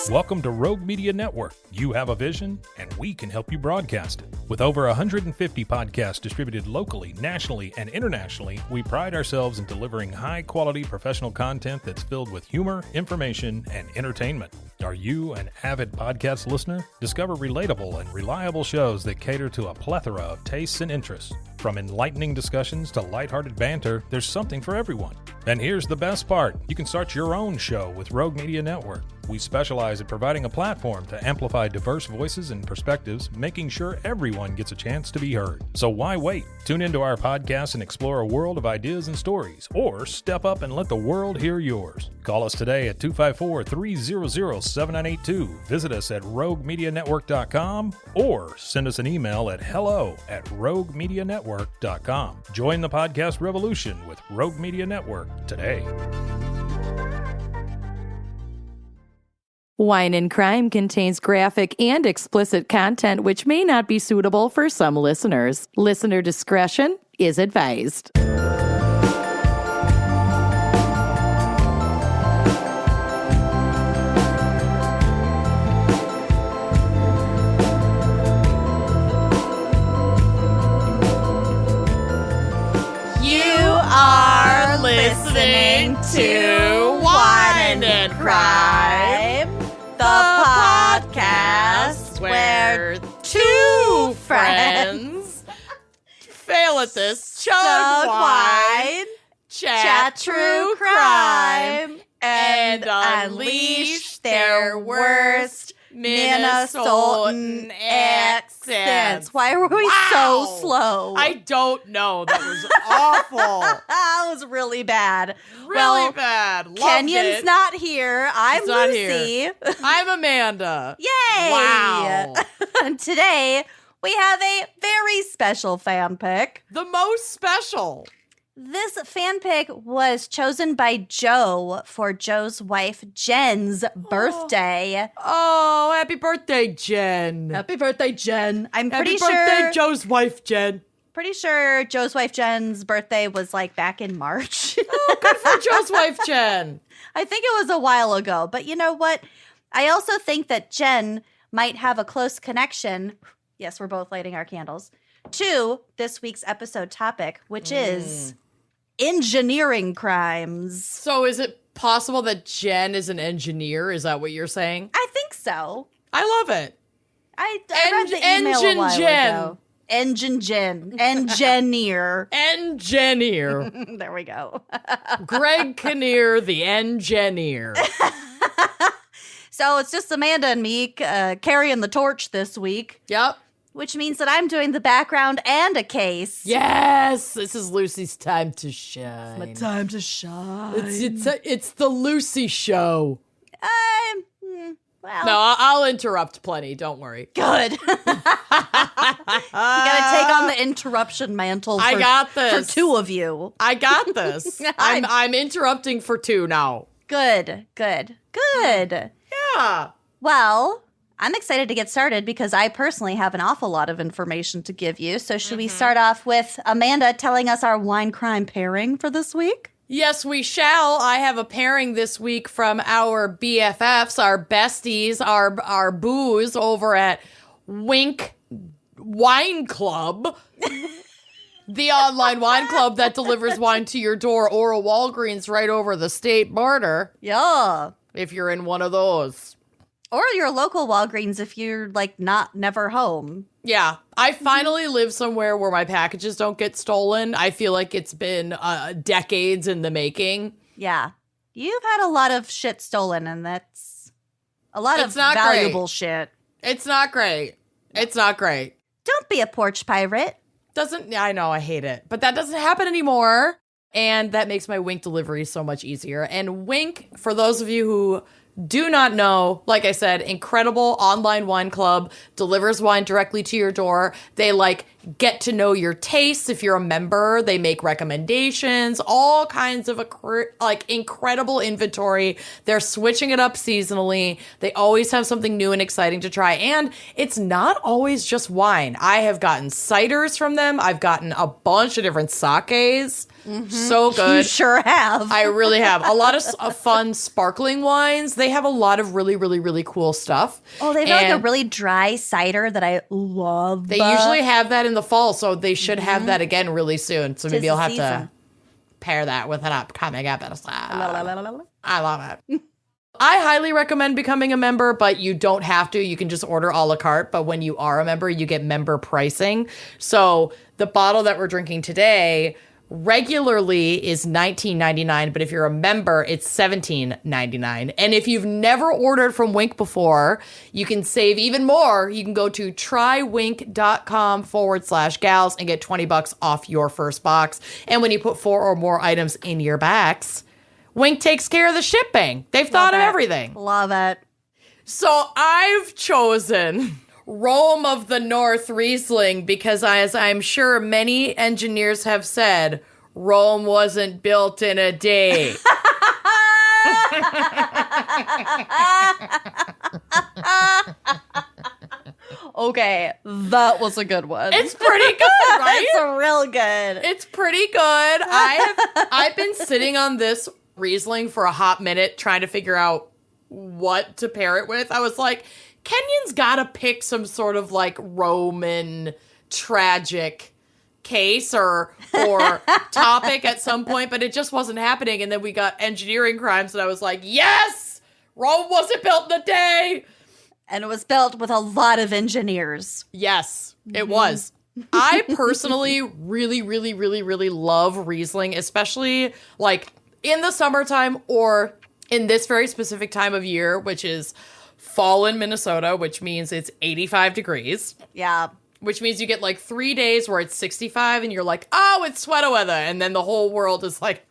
Welcome to Rogue Media Network. You have a vision, and we can help you broadcast it. With over 150 podcasts distributed locally, nationally, and internationally, we pride ourselves in delivering high-quality professional content that's filled with humor, information, and entertainment. Are you an avid podcast listener? Discover relatable and reliable shows that cater to a plethora of tastes and interests. From enlightening discussions to lighthearted banter, there's something for everyone. And here's the best part. You can start your own show with Rogue Media Network. We specialize in providing a platform to amplify diverse voices and perspectives, making sure everyone gets a chance to be heard. So why wait? Tune into our podcast and explore a world of ideas and stories, or step up and let the world hear yours. Call us today at 254-300-7982. Visit us at roguemedianetwork.com or send us an email at hello@roguemedianetwork.com. Join the podcast revolution with Rogue Media Network today. Wine and Crime contains graphic and explicit content which may not be suitable for some listeners. Listener discretion is advised. You are listening to Wine and Crime, the podcast where two friends fail at this, chug wine, chat true crime, and unleash their worst Minnesotan accents. Why were we so slow? I don't know. That was awful. That was really bad. Really bad. Loved Kenyon's it. not here. I'm He's not Lucy. here. I'm Amanda. Yay! Wow. And today we have a very special fan pick. The most special. This fan pick was chosen by Joe for Joe's wife Jen's birthday. Oh, happy birthday, Jen. Happy birthday, Jen. I'm Happy pretty birthday, sure Joe's wife, Jen. pretty sure Joe's wife Jen's birthday was like back in March. Oh, good for Joe's wife, Jen. I think it was a while ago, but you know what? I also think that Jen might have a close connection. Yes, we're both lighting our candles. To this week's episode topic, which is engineering crimes. So is it possible that Jen is an engineer? Is that what you're saying? I think so. I love it. I read the email Engine a while Jen. ago. Engine Jen. Engineer. Engineer. There we go. Greg Kinnear, the engineer. So it's just Amanda and me carrying the torch this week. Yep. Which means that I'm doing the background and a case. Yes, this is Lucy's time to shine. My time to shine. It's the Lucy show. Well, No, I'll interrupt plenty. Don't worry. good. You gotta take on the interruption mantle. I got this. For two of you. I got this. I'm interrupting for two now. Good. Yeah. Well, I'm excited to get started because I personally have an awful lot of information to give you. So should we start off with Amanda telling us our wine crime pairing for this week? Yes, we shall. I have a pairing this week from our BFFs, our besties, our boos over at Winc Wine Club. The online wine club that delivers wine to your door, or a Walgreens right over the state border. Yeah. If you're in one of those. Or your local Walgreens if you're like never home. Yeah, I finally live somewhere where my packages don't get stolen. I feel like it's been decades in the making. Yeah. You've had a lot of shit stolen, and that's a lot of not valuable great. shit. It's not great. It's not great. Don't be a porch pirate. I know, I hate it. But that doesn't happen anymore. And that makes my Winc delivery so much easier. And Winc, for those of you who do not know, like I said, incredible online wine club, delivers wine directly to your door. They get to know your tastes. If you're a member, they make recommendations, all kinds of like incredible inventory. They're switching it up seasonally. They always have something new and exciting to try. And it's not always just wine. I have gotten ciders from them. I've gotten a bunch of different sakes. So good. You sure have. I really have. A lot of fun sparkling wines. They have a lot of really, really, really cool stuff. Oh, they have like a really dry cider that I love. They usually have that in the fall, so they should have that again really soon. So maybe you'll have to pair that with an upcoming episode. I love it. I highly recommend becoming a member, but you don't have to. You can just order a la carte. But when you are a member, you get member pricing. So the bottle that we're drinking today regularly is $19.99, but if you're a member, it's $17.99. And if you've never ordered from Winc before, you can save even more. You can go to trywinc.com/gals and get $20 off your first box. And when you put 4 or more items in your box, Winc takes care of the shipping. They've thought of everything. Love it. So I've chosen Rome of the North Riesling because, as I'm sure many engineers have said, Rome wasn't built in a day. Okay, that was a good one. It's pretty good, right? It's real good. It's pretty good. I've been sitting on this Riesling for a hot minute trying to figure out what to pair it with. I was like, Kenyon's got to pick some sort of like Roman tragic case or topic at some point, but it just wasn't happening. And then we got engineering crimes, and I was like, yes, Rome wasn't built in a day. And it was built with a lot of engineers. Yes, it was. I personally really, really, really, really love Riesling, especially like in the summertime or in this very specific time of year, which is fall in Minnesota, which means it's 85 degrees. Yeah. Which means you get like 3 days where it's 65 and you're like, oh, it's sweater weather. And then the whole world is like,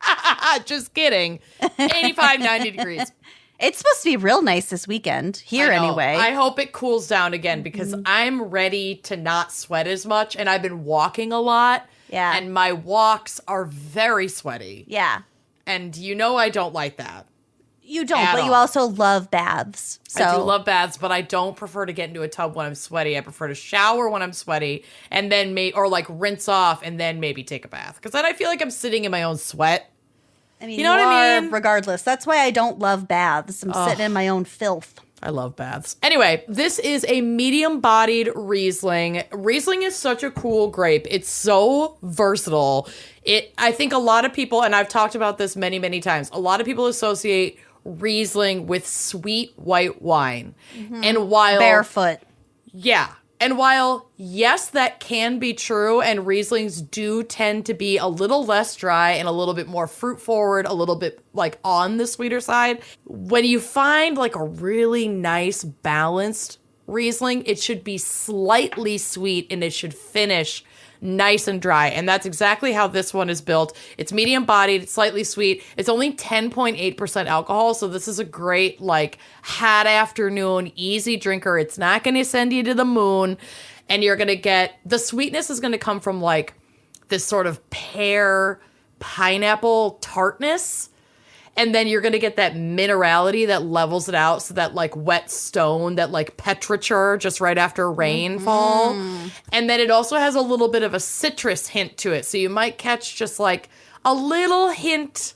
just kidding. 85, 90 degrees. It's supposed to be real nice this weekend. Here, anyway. I hope it cools down again because I'm ready to not sweat as much. And I've been walking a lot. Yeah. And my walks are very sweaty. Yeah. And you know I don't like that. You don't, but you also love baths. So. I do love baths, but I don't prefer to get into a tub when I'm sweaty. I prefer to shower when I'm sweaty and then or like rinse off and then maybe take a bath. Because then I feel like I'm sitting in my own sweat. I mean, you know what I mean? Regardless. That's why I don't love baths. I'm sitting in my own filth. I love baths. Anyway, this is a medium-bodied Riesling. Riesling is such a cool grape. It's so versatile. I think a lot of people, and I've talked about this many, many times, a lot of people associate Riesling with sweet white wine. And while barefoot. Yeah. And while, yes, that can be true, and Rieslings do tend to be a little less dry and a little bit more fruit forward, a little bit like on the sweeter side, when you find like a really nice balanced Riesling, it should be slightly sweet and it should finish nice and dry. And that's exactly how this one is built. It's medium bodied, it's slightly sweet. It's only 10.8% alcohol. So this is a great like hot afternoon, easy drinker. It's not going to send you to the moon. And you're going to get, the sweetness is going to come from like this sort of pear pineapple tartness. And then you're going to get that minerality that levels it out. So that like wet stone, that like petrichor just right after rainfall. And then it also has a little bit of a citrus hint to it. So you might catch just like a little hint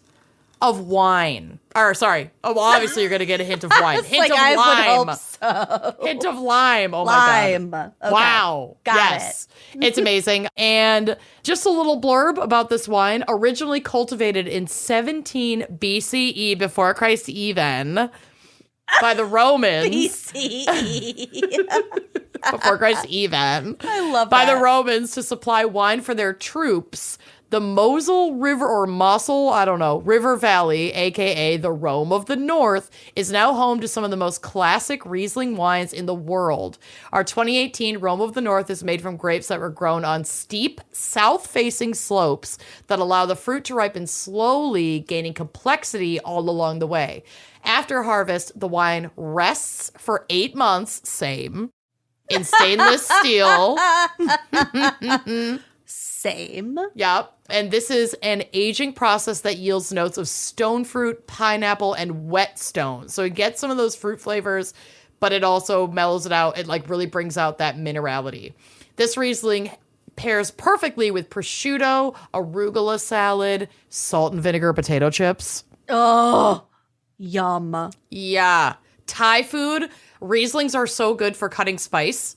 of wine. Or sorry. Oh, well, obviously you're going to get a hint of wine. Hint of I lime. would hope so. Hint of lime. Oh Lime. my God. Okay. Wow. Got it. It's amazing. And just a little blurb about this wine. Originally cultivated in 17 BCE, before Christ even, by the Romans. BCE. Before Christ even. I love by that. the Romans to supply wine for their troops. The Mosel River, or Mosel, I don't know, River Valley, aka the Rome of the North, is now home to some of the most classic Riesling wines in the world. Our 2018 Rome of the North is made from grapes that were grown on steep, south-facing slopes that allow the fruit to ripen slowly, gaining complexity all along the way. After harvest, the wine rests for 8 months, same, in stainless steel. Same. Yep. And this is an aging process that yields notes of stone fruit, pineapple, and whetstone. So it gets some of those fruit flavors, but it also mellows it out. It like really brings out that minerality. This Riesling pairs perfectly with prosciutto, arugula salad, salt and vinegar potato chips. Oh, yum. Yeah. Thai food. Rieslings are so good for cutting spice.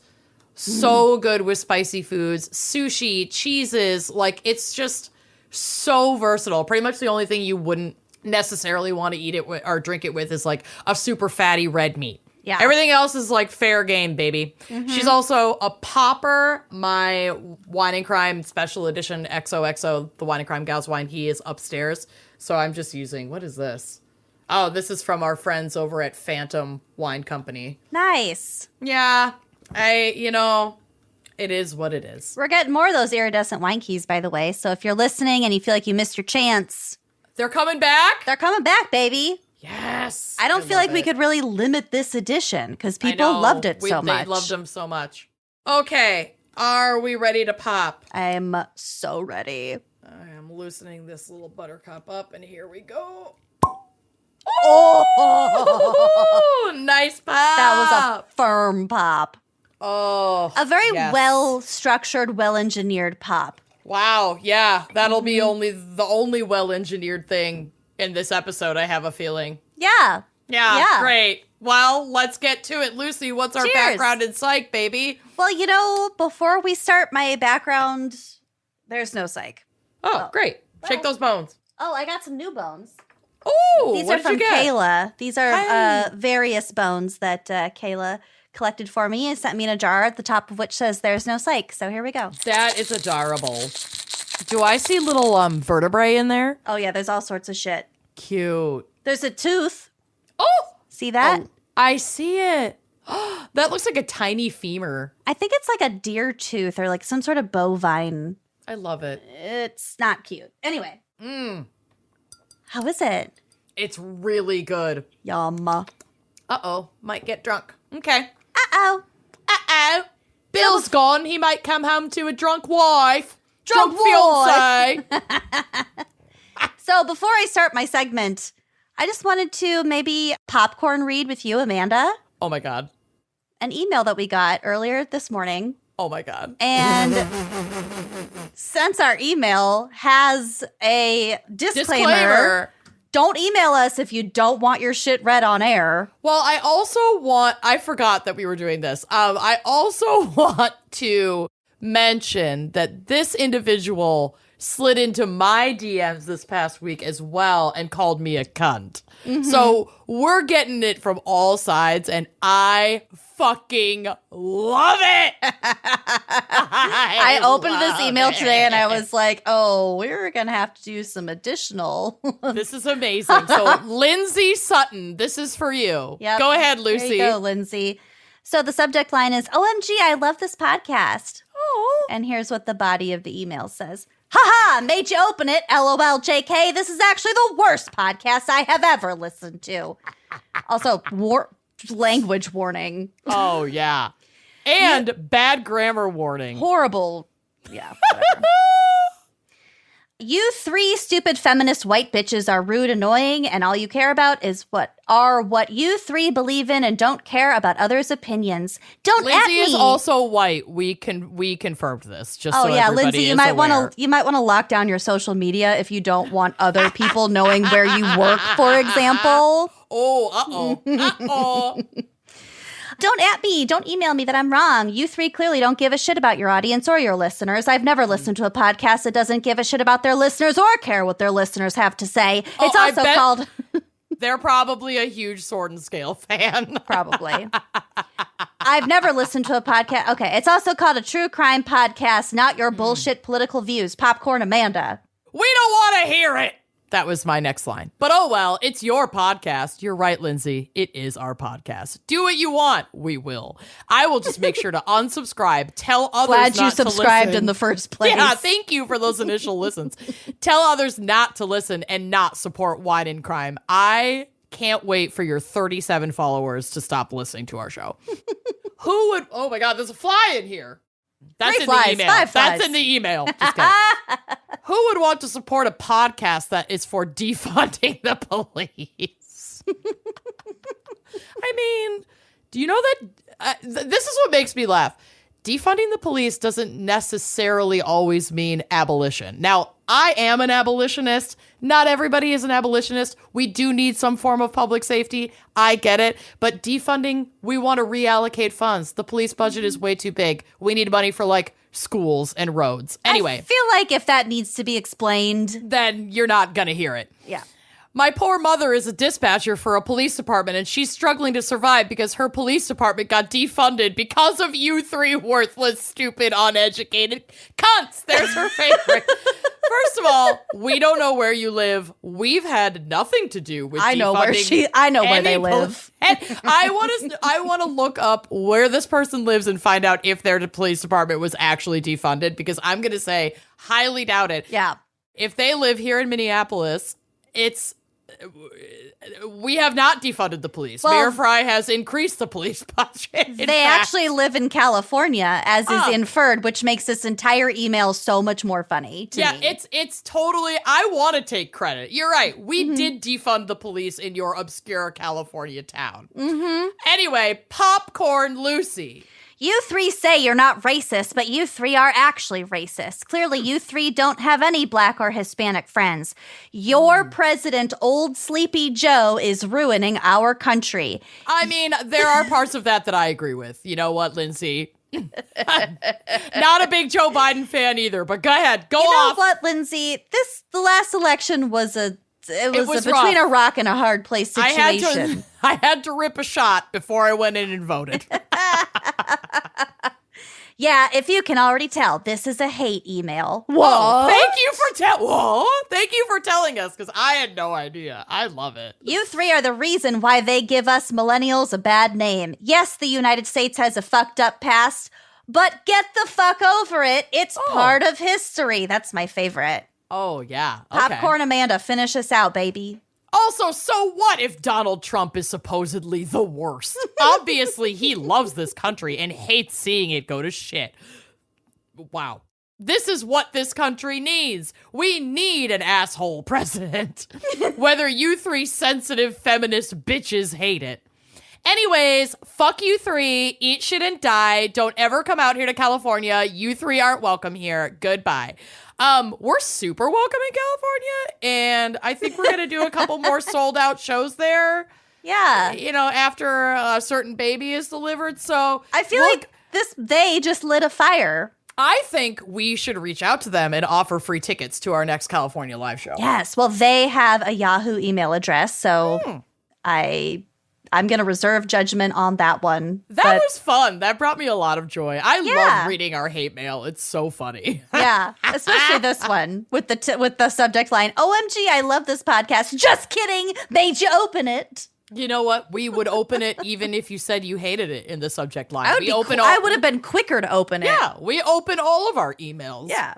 So good with spicy foods, sushi, cheeses. Like, it's just so versatile. Pretty much the only thing you wouldn't necessarily want to eat it with or drink it with is like a super fatty red meat. Yeah. Everything else is like fair game, baby. She's also a popper. My Wine and Crime special edition XOXO, the Wine and Crime Gals wine, he is upstairs. So I'm just using, what is this? Oh, this is from our friends over at Phantom Wine Company. Nice. Yeah. It is what it is. We're getting more of those iridescent wine keys, by the way. So if you're listening and you feel like you missed your chance, They're coming back? they're coming back, baby. Yes. I don't feel love like we it. could really limit this edition because I people know. loved it so They much. loved them so much. Okay. Are we ready to pop? I'm so ready. I am loosening this little buttercup up, and here we go. Oh, Nice pop. that was a firm pop. Oh. A very yes. well-structured, well-engineered pop. Wow. Yeah. That'll be the only well-engineered thing in this episode, I have a feeling. Yeah. Yeah. Yeah. Great. Well, let's get to it. Lucy, what's our Cheers. background in psych, baby? Well, before we start my background, there's no psych. Oh, great. Shake those bones. Oh, I got some new bones. Oh, These what are did from you get? Kayla. These are Hey. various bones that Kayla collected for me and sent me in a jar at the top of which says there's no psych. So here we go. That is adorable. Do I see little vertebrae in there? Oh, yeah, there's all sorts of shit. Cute. There's a tooth. Oh, See that? I see it. That looks like a tiny femur. I think it's like a deer tooth or like some sort of bovine. I love it. It's not cute. Anyway. How is it? It's really good. Yum. Uh-oh. Might get drunk. Okay. Uh-oh. Uh-oh. Bill's gone. He might come home to a drunk wife. Drunk fiance. So before I start my segment, I just wanted to maybe popcorn read with you, Amanda, Oh, my God. an email that we got earlier this morning. Oh, my God. And since our email has a disclaimer, don't email us if you don't want your shit read on air. Well, I forgot that we were doing this. I also want to mention that this individual slid into my DMs this past week as well and called me a cunt. So we're getting it from all sides, and I fucking love it. I opened this love email it. today and I was like, oh, we're going to have to do some additional. This is amazing. So, Lindsay Sutton, this is for you. Yep. Go ahead, Lucy. There you go, Lindsay. So the subject line is, OMG, I love this podcast. Oh. And here's what the body of the email says. Haha, made you open it. LOL, JK. This is actually the worst podcast I have ever listened to. Also, language warning. Oh, yeah. And bad grammar warning. Horrible. Yeah, whatever. You three stupid feminist white bitches are rude, annoying, and all you care about is what you three believe in and don't care about others' opinions. Don't at Lindsay me. is also white. We confirmed this. Just Oh so yeah, everybody Lindsay, is you might aware. want to lock down your social media if you don't want other people knowing where you work, for example. Oh, uh-oh. Don't at me. Don't email me that I'm wrong. You three clearly don't give a shit about your audience or your listeners. I've never listened to a podcast that doesn't give a shit about their listeners or care what their listeners have to say. It's I also bet- called... They're probably a huge Sword and Scale fan. Probably. I've never listened to a podcast. Okay, it's also called a true crime podcast, not your bullshit political views. Popcorn Amanda. We don't want to hear it. That was my next line. But oh well, it's your podcast. You're right, Lindsay. It is our podcast. Do what you want. We will. I will just make sure to unsubscribe. Tell others Glad you not to subscribed listen. in the first place. Yeah, thank you for those initial listens. Tell others not to listen and not support Wine and Crime. I can't wait for your 37 followers to stop listening to our show. Who would, oh my God, there's a fly in here. That's Three in flies, the email. 5 flies. That's in the email. Just kidding. Who would want to support a podcast that is for defunding the police? I mean, do you know that this is what makes me laugh? Defunding the police doesn't necessarily always mean abolition. Now, I am an abolitionist. Not everybody is an abolitionist. We do need some form of public safety. I get it. But defunding, we want to reallocate funds. The police budget is way too big. We need money for like schools and roads. Anyway. I feel like if that needs to be explained, then you're not going to hear it. Yeah. My poor mother is a dispatcher for a police department, and she's struggling to survive because her police department got defunded because of you three worthless, stupid, uneducated cunts. There's her favorite. First of all, we don't know where you live. We've had nothing to do with I know where they live. And I want to look up where this person lives and find out if their police department was actually defunded, because I'm going to say highly doubt it. Yeah. If they live here in Minneapolis, we have not defunded the police. Well, Mayor Fry has increased the police budget. They actually live in California, as is inferred, which makes this entire email so much more funny to me. Yeah, it's totally, I want to take credit. You're right. We did defund the police in your obscure California town. Mm-hmm. Anyway, Popcorn Lucy. You three say you're not racist, but you three are actually racist. Clearly, you three don't have any black or Hispanic friends. Your president, old Sleepy Joe, is ruining our country. I mean, there are parts of that I agree with. You know what, Lindsay? Not a big Joe Biden fan either, but go ahead. Go off. You know what, Lindsay? The last election was It was between rough. a rock and a hard place situation. I had to rip a shot before I went in and voted. Yeah, if you can already tell, this is a hate email. Whoa! Thank you for telling us, because I had no idea. I love it. You three are the reason why they give us millennials a bad name. Yes, the United States has a fucked up past, but get the fuck over it. It's part of history. That's my favorite. Oh, yeah. Okay. Popcorn Amanda, finish us out, baby. Also, so what if Donald Trump is supposedly the worst? Obviously, he loves this country and hates seeing it go to shit. Wow. This is what this country needs. We need an asshole president. Whether you three sensitive feminist bitches hate it. Anyways, fuck you three. Eat shit and die. Don't ever come out here to California. You three aren't welcome here. Goodbye. We're super welcome in California, and I think we're going to do a couple more sold out shows there. Yeah. You know, after a certain baby is delivered. So I feel like they just lit a fire. I think we should reach out to them and offer free tickets to our next California live show. Yes. Well, they have a Yahoo email address, so I'm going to reserve judgment on that one. That was fun. That brought me a lot of joy. I love reading our hate mail. It's so funny. Yeah, especially this one with the subject line, OMG, I love this podcast. Just kidding. Made you open it. You know what? We would open it even if you said you hated it in the subject line. I would have been quicker to open it. Yeah, we open all of our emails. Yeah.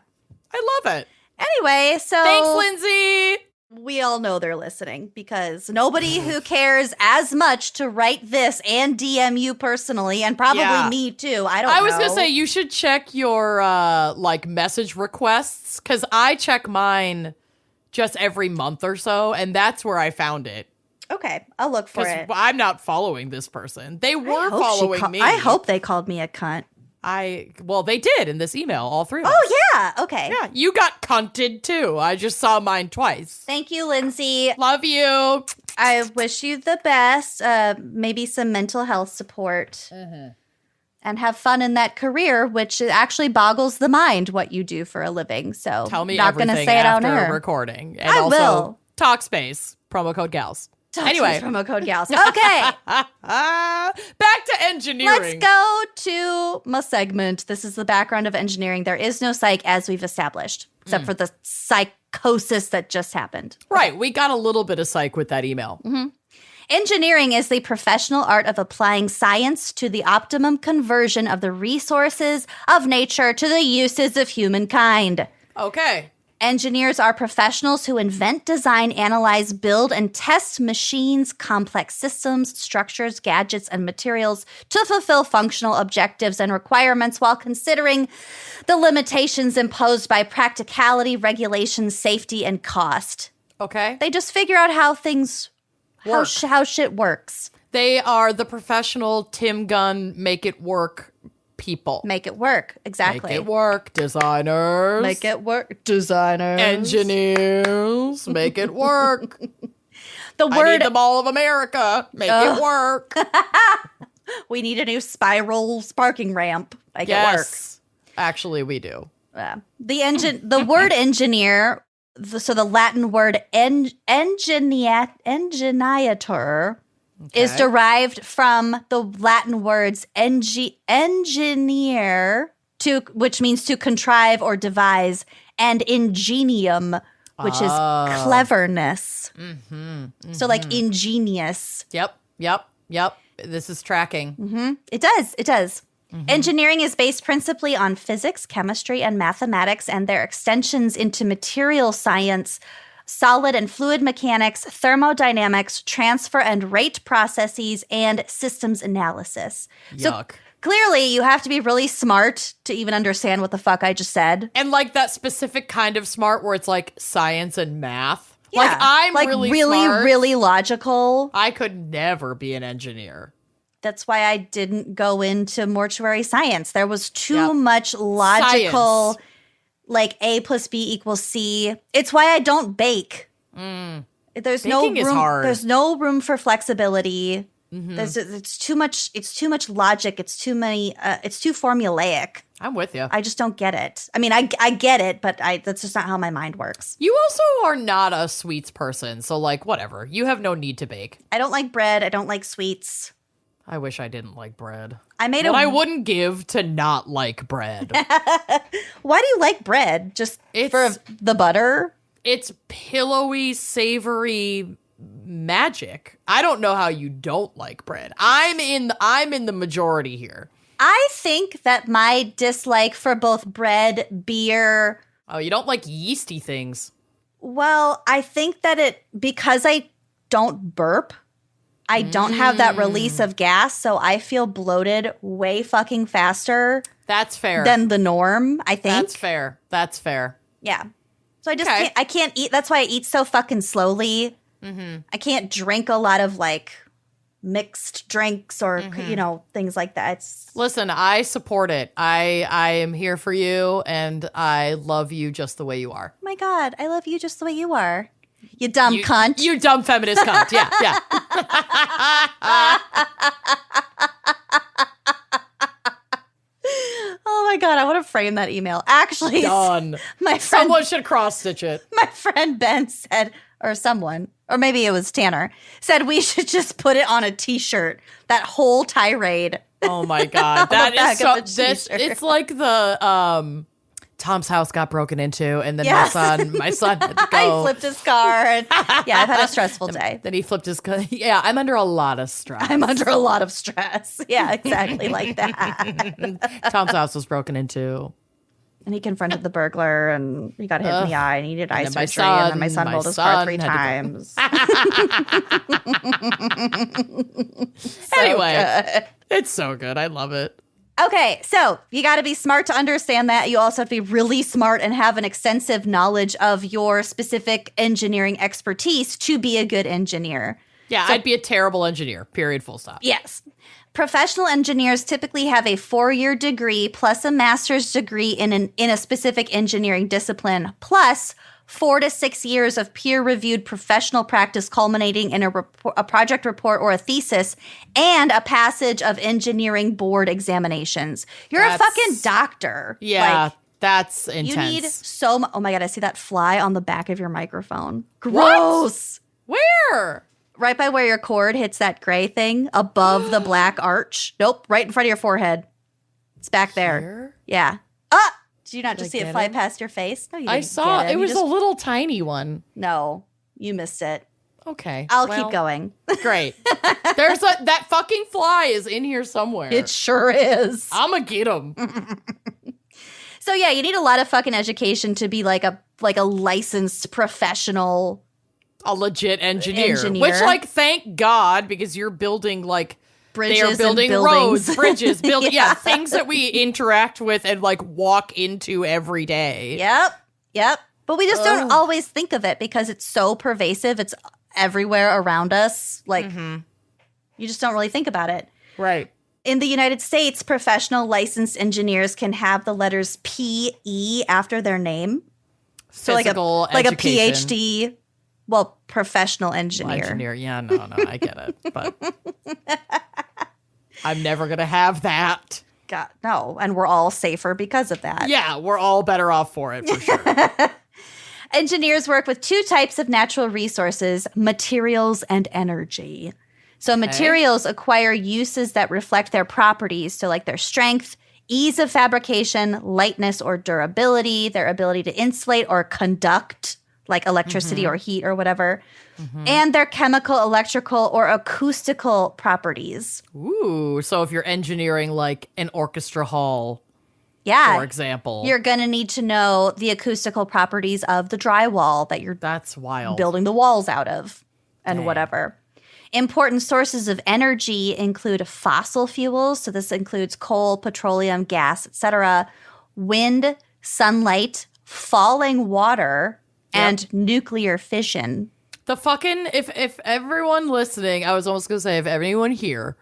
I love it. Anyway, so... Thanks, Lindsay. We all know they're listening because nobody who cares as much to write this and DM you personally, and probably me too. I was gonna say you should check your message requests, because I check mine just every month or so, and that's where I found it. Okay, I'll look for it. I'm not following this person. They were following me. I hope they called me a cunt. They did in this email, all three of us. Oh, yeah. Okay. Yeah, you got cunted too. I just saw mine twice. Thank you, Lindsay. Love you. I wish you the best. Maybe some mental health support. Mm-hmm. And have fun in that career, which actually boggles the mind what you do for a living. So tell me not everything say it after recording. And I also, will. Talkspace, promo code GALS. Anyway. Promo code GALS. Okay. Back to engineering. Let's go to my segment. This is the background of engineering. There is no psych, as we've established, except for the psychosis that just happened. Right. We got a little bit of psych with that email. Mm-hmm. Engineering is the professional art of applying science to the optimum conversion of the resources of nature to the uses of humankind. Okay. Engineers are professionals who invent, design, analyze, build, and test machines, complex systems, structures, gadgets, and materials to fulfill functional objectives and requirements while considering the limitations imposed by practicality, regulation, safety, and cost. Okay. They just figure out how things Work. how shit works. They are the professional Tim Gunn make it work people. Make it work. Exactly. Make it work, designers. Make it work. Designers. Engineers. Make it work. The I word need the Mall of America. Make it work. we need a new spiral sparking ramp. Make it work. Yes. Actually, we do. The word engineer, so the Latin word engeniator is derived from the Latin words engineer, which means to contrive or devise, and ingenium, which is cleverness. So like ingenious. Yep. This is tracking. It does. Engineering is based principally on physics, chemistry, and mathematics, and their extensions into material science, solid and fluid mechanics, thermodynamics, transfer and rate processes, and systems analysis. Yuck. So clearly, you have to be really smart to even understand what the fuck I just said. And like that specific kind of smart where it's like science and math. Yeah, Like I'm really smart. really logical. I could never be an engineer. That's why I didn't go into mortuary science. There was too much logical, Science. like A plus B equals C. It's why I don't bake. There's no Baking is room. hard. There's no room for flexibility. It's too much. It's too much logic. It's too many. It's too formulaic. I'm with you. I just don't get it. I mean, I get it, but that's just not how my mind works. You also are not a sweets person, so like whatever. You have no need to bake. I don't like bread. I don't like sweets. I wish I didn't like bread. I made What I wouldn't give to not like bread. Why do you like bread? Just for the butter? It's pillowy, savory magic. I don't know how you don't like bread. I'm in the majority here. I think that my dislike for both bread, beer. Oh, you don't like yeasty things. Well, I think that because I don't burp, I don't have that release of gas, so I feel bloated way fucking faster. That's fair. Than the norm, I think. That's fair. Yeah. So I can't eat. That's why I eat so fucking slowly. I can't drink a lot of like mixed drinks or, things like that. Listen, I support it. I am here for you and I love you just the way you are. Oh my God, I love you just the way you are. You dumb cunt. You dumb feminist cunt. Yeah. Oh my God, I want to frame that email. Actually, done. Someone should cross-stitch it. My friend Ben said, or someone, or maybe it was Tanner, said we should just put it on a t-shirt. That whole tirade. Oh my God. That is so it's like the Tom's house got broken into, and then my son had to go. He flipped his car. And, I've had a stressful day. Then he flipped his car. Yeah, I'm under a lot of stress. Yeah, exactly like that. Tom's house was broken into. And he confronted the burglar, and he got hit in the eye, and he needed eye surgery, and then my son rolled his car 3 times. Anyway, it's so good. I love it. Okay, so you got to be smart to understand that. You also have to be really smart and have an extensive knowledge of your specific engineering expertise to be a good engineer. Yeah, I'd be a terrible engineer, period, full stop. Yes. Professional engineers typically have a 4-year degree plus a master's degree in a specific engineering discipline, plus 4 to 6 years of peer-reviewed professional practice culminating in a project report or a thesis and a passage of engineering board examinations. You're a fucking doctor. Yeah, that's intense. You need so much. Oh my God, I see that fly on the back of your microphone. Gross. What? Where? Right by where your cord hits that gray thing above the black arch. Nope, right in front of your forehead. It's back there. Here? Yeah. Did you not just see it fly past your face? No, you didn't. I saw it. It was a little tiny one. No, you missed it. Okay. I'll keep going. Great. There's that fucking fly is in here somewhere. It sure is. I'm gonna get him. So yeah, you need a lot of fucking education to be like a licensed professional, a legit engineer. Which, like, thank God, because you're building like bridges, they are building and roads, bridges, yeah, things that we interact with and like walk into every day. Yep. But we just don't always think of it because it's so pervasive. It's everywhere around us. Like, you just don't really think about it. Right. In the United States, professional licensed engineers can have the letters P.E. after their name. So like a PhD, well, professional engineer. Yeah, no, I get it. But I'm never going to have that. God, no. And we're all safer because of that. Yeah, we're all better off for it, for sure. Engineers work with two types of natural resources, materials and energy. So materials acquire uses that reflect their properties, so like their strength, ease of fabrication, lightness or durability, their ability to insulate or conduct, like electricity or heat or whatever, and their chemical, electrical, or acoustical properties. Ooh, so if you're engineering like an orchestra hall, for example, you're going to need to know the acoustical properties of the drywall that you're building the walls out of and whatever. Important sources of energy include fossil fuels, so this includes coal, petroleum, gas, etc., wind, sunlight, falling water, and nuclear fission. The fucking, if everyone listening, I was almost going to say, if anyone here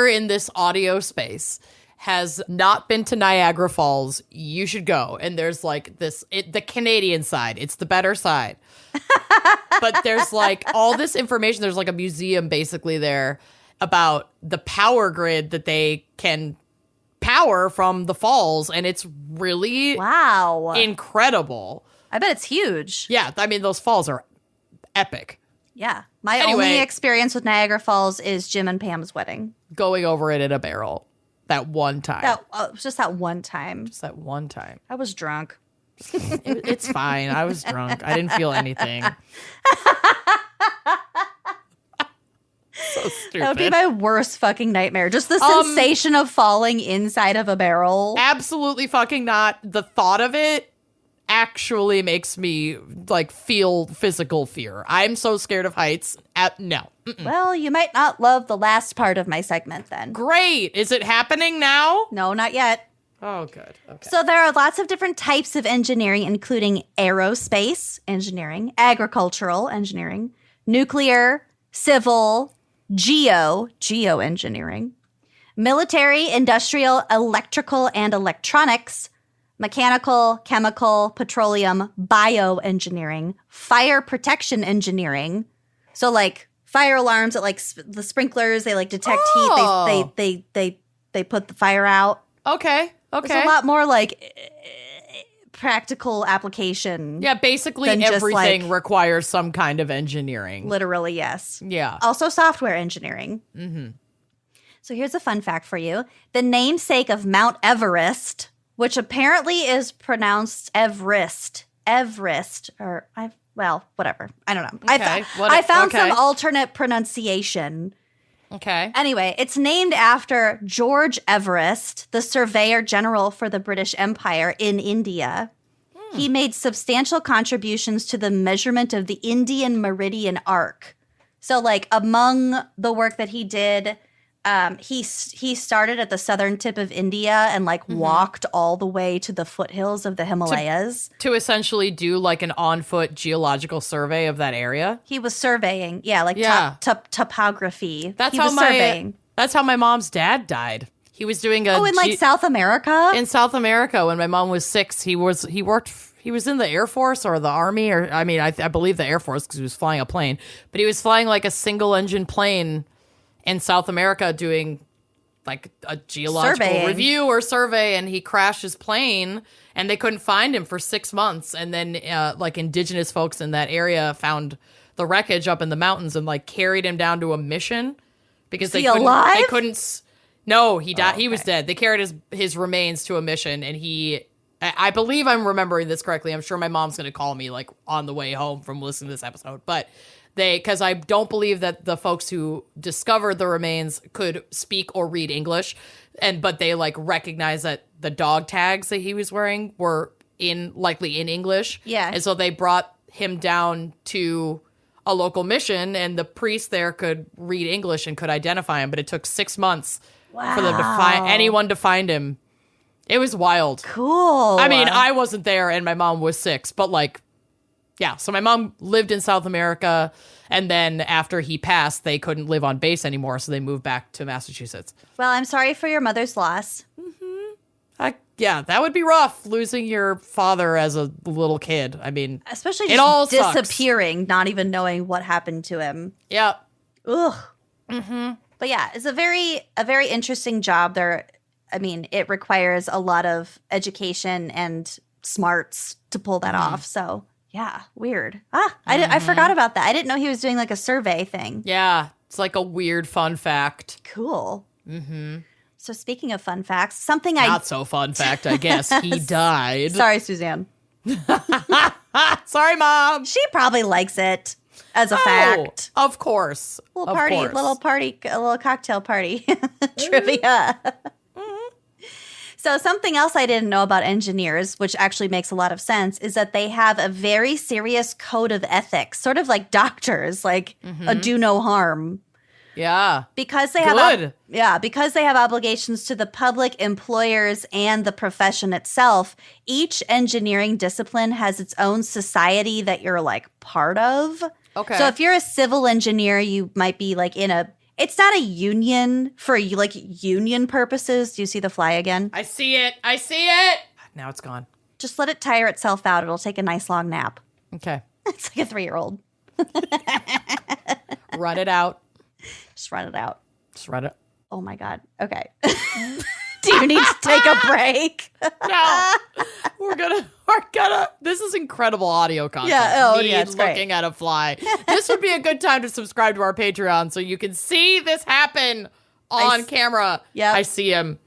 in this audio space has not been to Niagara Falls, you should go. And there's like the Canadian side. It's the better side. But there's like all this information. There's like a museum basically there about the power grid that they can power from the falls. And it's really incredible. I bet it's huge. Yeah. I mean, those falls are epic. Yeah. My only experience with Niagara Falls is Jim and Pam's wedding. Going over it in a barrel. That one time. Just that one time. Just that one time. I was drunk. It's fine. I was drunk. I didn't feel anything. So stupid. That would be my worst fucking nightmare. Just the sensation of falling inside of a barrel. Absolutely fucking not. The thought of it actually makes me like feel physical fear. I'm so scared of heights. No. Mm-mm. Well, you might not love the last part of my segment then. Great. Is it happening now? No, not yet. Oh, good. Okay. So there are lots of different types of engineering, including aerospace engineering, agricultural engineering, nuclear, civil, geoengineering, military, industrial, electrical, and electronics, mechanical, chemical, petroleum, bioengineering, fire protection engineering. So like fire alarms at like the sprinklers, they like detect heat. They put the fire out. Okay. There's a lot more like practical application. Yeah, basically everything requires some kind of engineering. Literally, yes. Yeah. Also software engineering. Mm-hmm. So here's a fun fact for you. The namesake of Mount Everest, which apparently is pronounced Everest, or whatever. I don't know. Okay. I found some alternate pronunciation. Okay. Anyway, it's named after George Everest, the Surveyor General for the British Empire in India. He made substantial contributions to the measurement of the Indian Meridian Arc. So, like, among the work that he did, he started at the southern tip of India and walked all the way to the foothills of the Himalayas to essentially do like an on-foot geological survey of that area. He was surveying, topography. That's how my mom's dad died. He was doing in South America. In South America, when my mom was 6, he was in the Air Force or the Army, or I believe the Air Force because he was flying a plane, but he was flying like a single engine plane in South America doing like a geological review or survey, and he crashed his plane and they couldn't find him for 6 months. And then like indigenous folks in that area found the wreckage up in the mountains and like carried him down to a mission because they couldn't. No, he died. He was dead. They carried his remains to a mission, and I believe I'm remembering this correctly. I'm sure my mom's going to call me like on the way home from listening to this episode, but because I don't believe that the folks who discovered the remains could speak or read English, but they like recognized that the dog tags that he was wearing were likely in English. Yeah. And so they brought him down to a local mission, and the priest there could read English and could identify him, but it took 6 months for them to find anyone to find him. It was wild. Cool. I mean, I wasn't there and my mom was 6, but like, yeah. So my mom lived in South America, and then after he passed, they couldn't live on base anymore, so they moved back to Massachusetts. Well, I'm sorry for your mother's loss. Yeah, that would be rough, losing your father as a little kid. I mean, Especially it all just sucks. disappearing, not even knowing what happened to him. Yeah. Ugh. But yeah, it's a very interesting job. I mean, it requires a lot of education and smarts to pull that off. So yeah, weird. I forgot about that. I didn't know he was doing like a survey thing. Yeah, it's like a weird fun fact. Cool. Mm-hmm. So speaking of fun facts, something Not so fun fact, I guess. He died. Sorry, Suzanne. Sorry, Mom. She probably likes it as a fact. Of course. Little cocktail party trivia. So something else I didn't know about engineers, which actually makes a lot of sense, is that they have a very serious code of ethics, sort of like doctors, like a do no harm. Yeah. Because they have because they have obligations to the public, employers, and the profession itself. Each engineering discipline has its own society that you're like part of. Okay. So if you're a civil engineer, you might be like it's not a union for like union purposes. Do you see the fly again? I see it. Now it's gone. Just let it tire itself out. It'll take a nice long nap. Okay. It's like a 3-year-old. Run it out. Just run it out. Just run it. Oh my God. Okay. Do you need to take a break? No. We're gonna, this is incredible audio content. Yeah, looking it's great. at a fly. This would be a good time to subscribe to our Patreon so you can see this happen on camera. Yeah. I see him.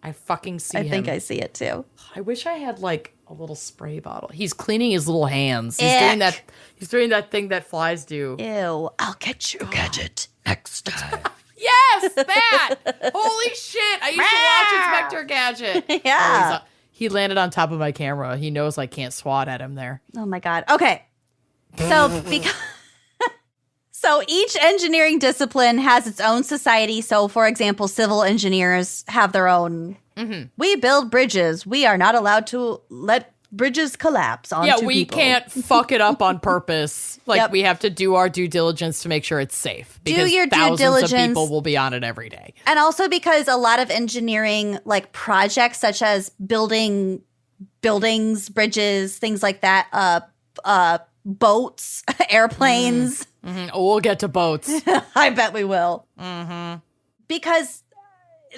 I fucking see him. I think I see it too. I wish I had like a little spray bottle. He's cleaning his little hands. Ick. He's doing that thing that flies do. Ew. I'll catch you. Gadget next time. Yes, that! Holy shit! I used to watch Inspector Gadget. Yeah. He landed on top of my camera. He knows I can't swat at him there. Oh my God. Okay. So so each engineering discipline has its own society. So for example, civil engineers have their own. We build bridges. We are not allowed to let bridges collapse onto people. We can't fuck it up on purpose. Like Yep. we have to do our due diligence to make sure it's safe. Because your due thousands diligence. of people will be on it every day. And also because a lot of engineering like projects such as buildings, bridges, things like that, boats, airplanes. Oh, we'll get to boats. I bet we will. Because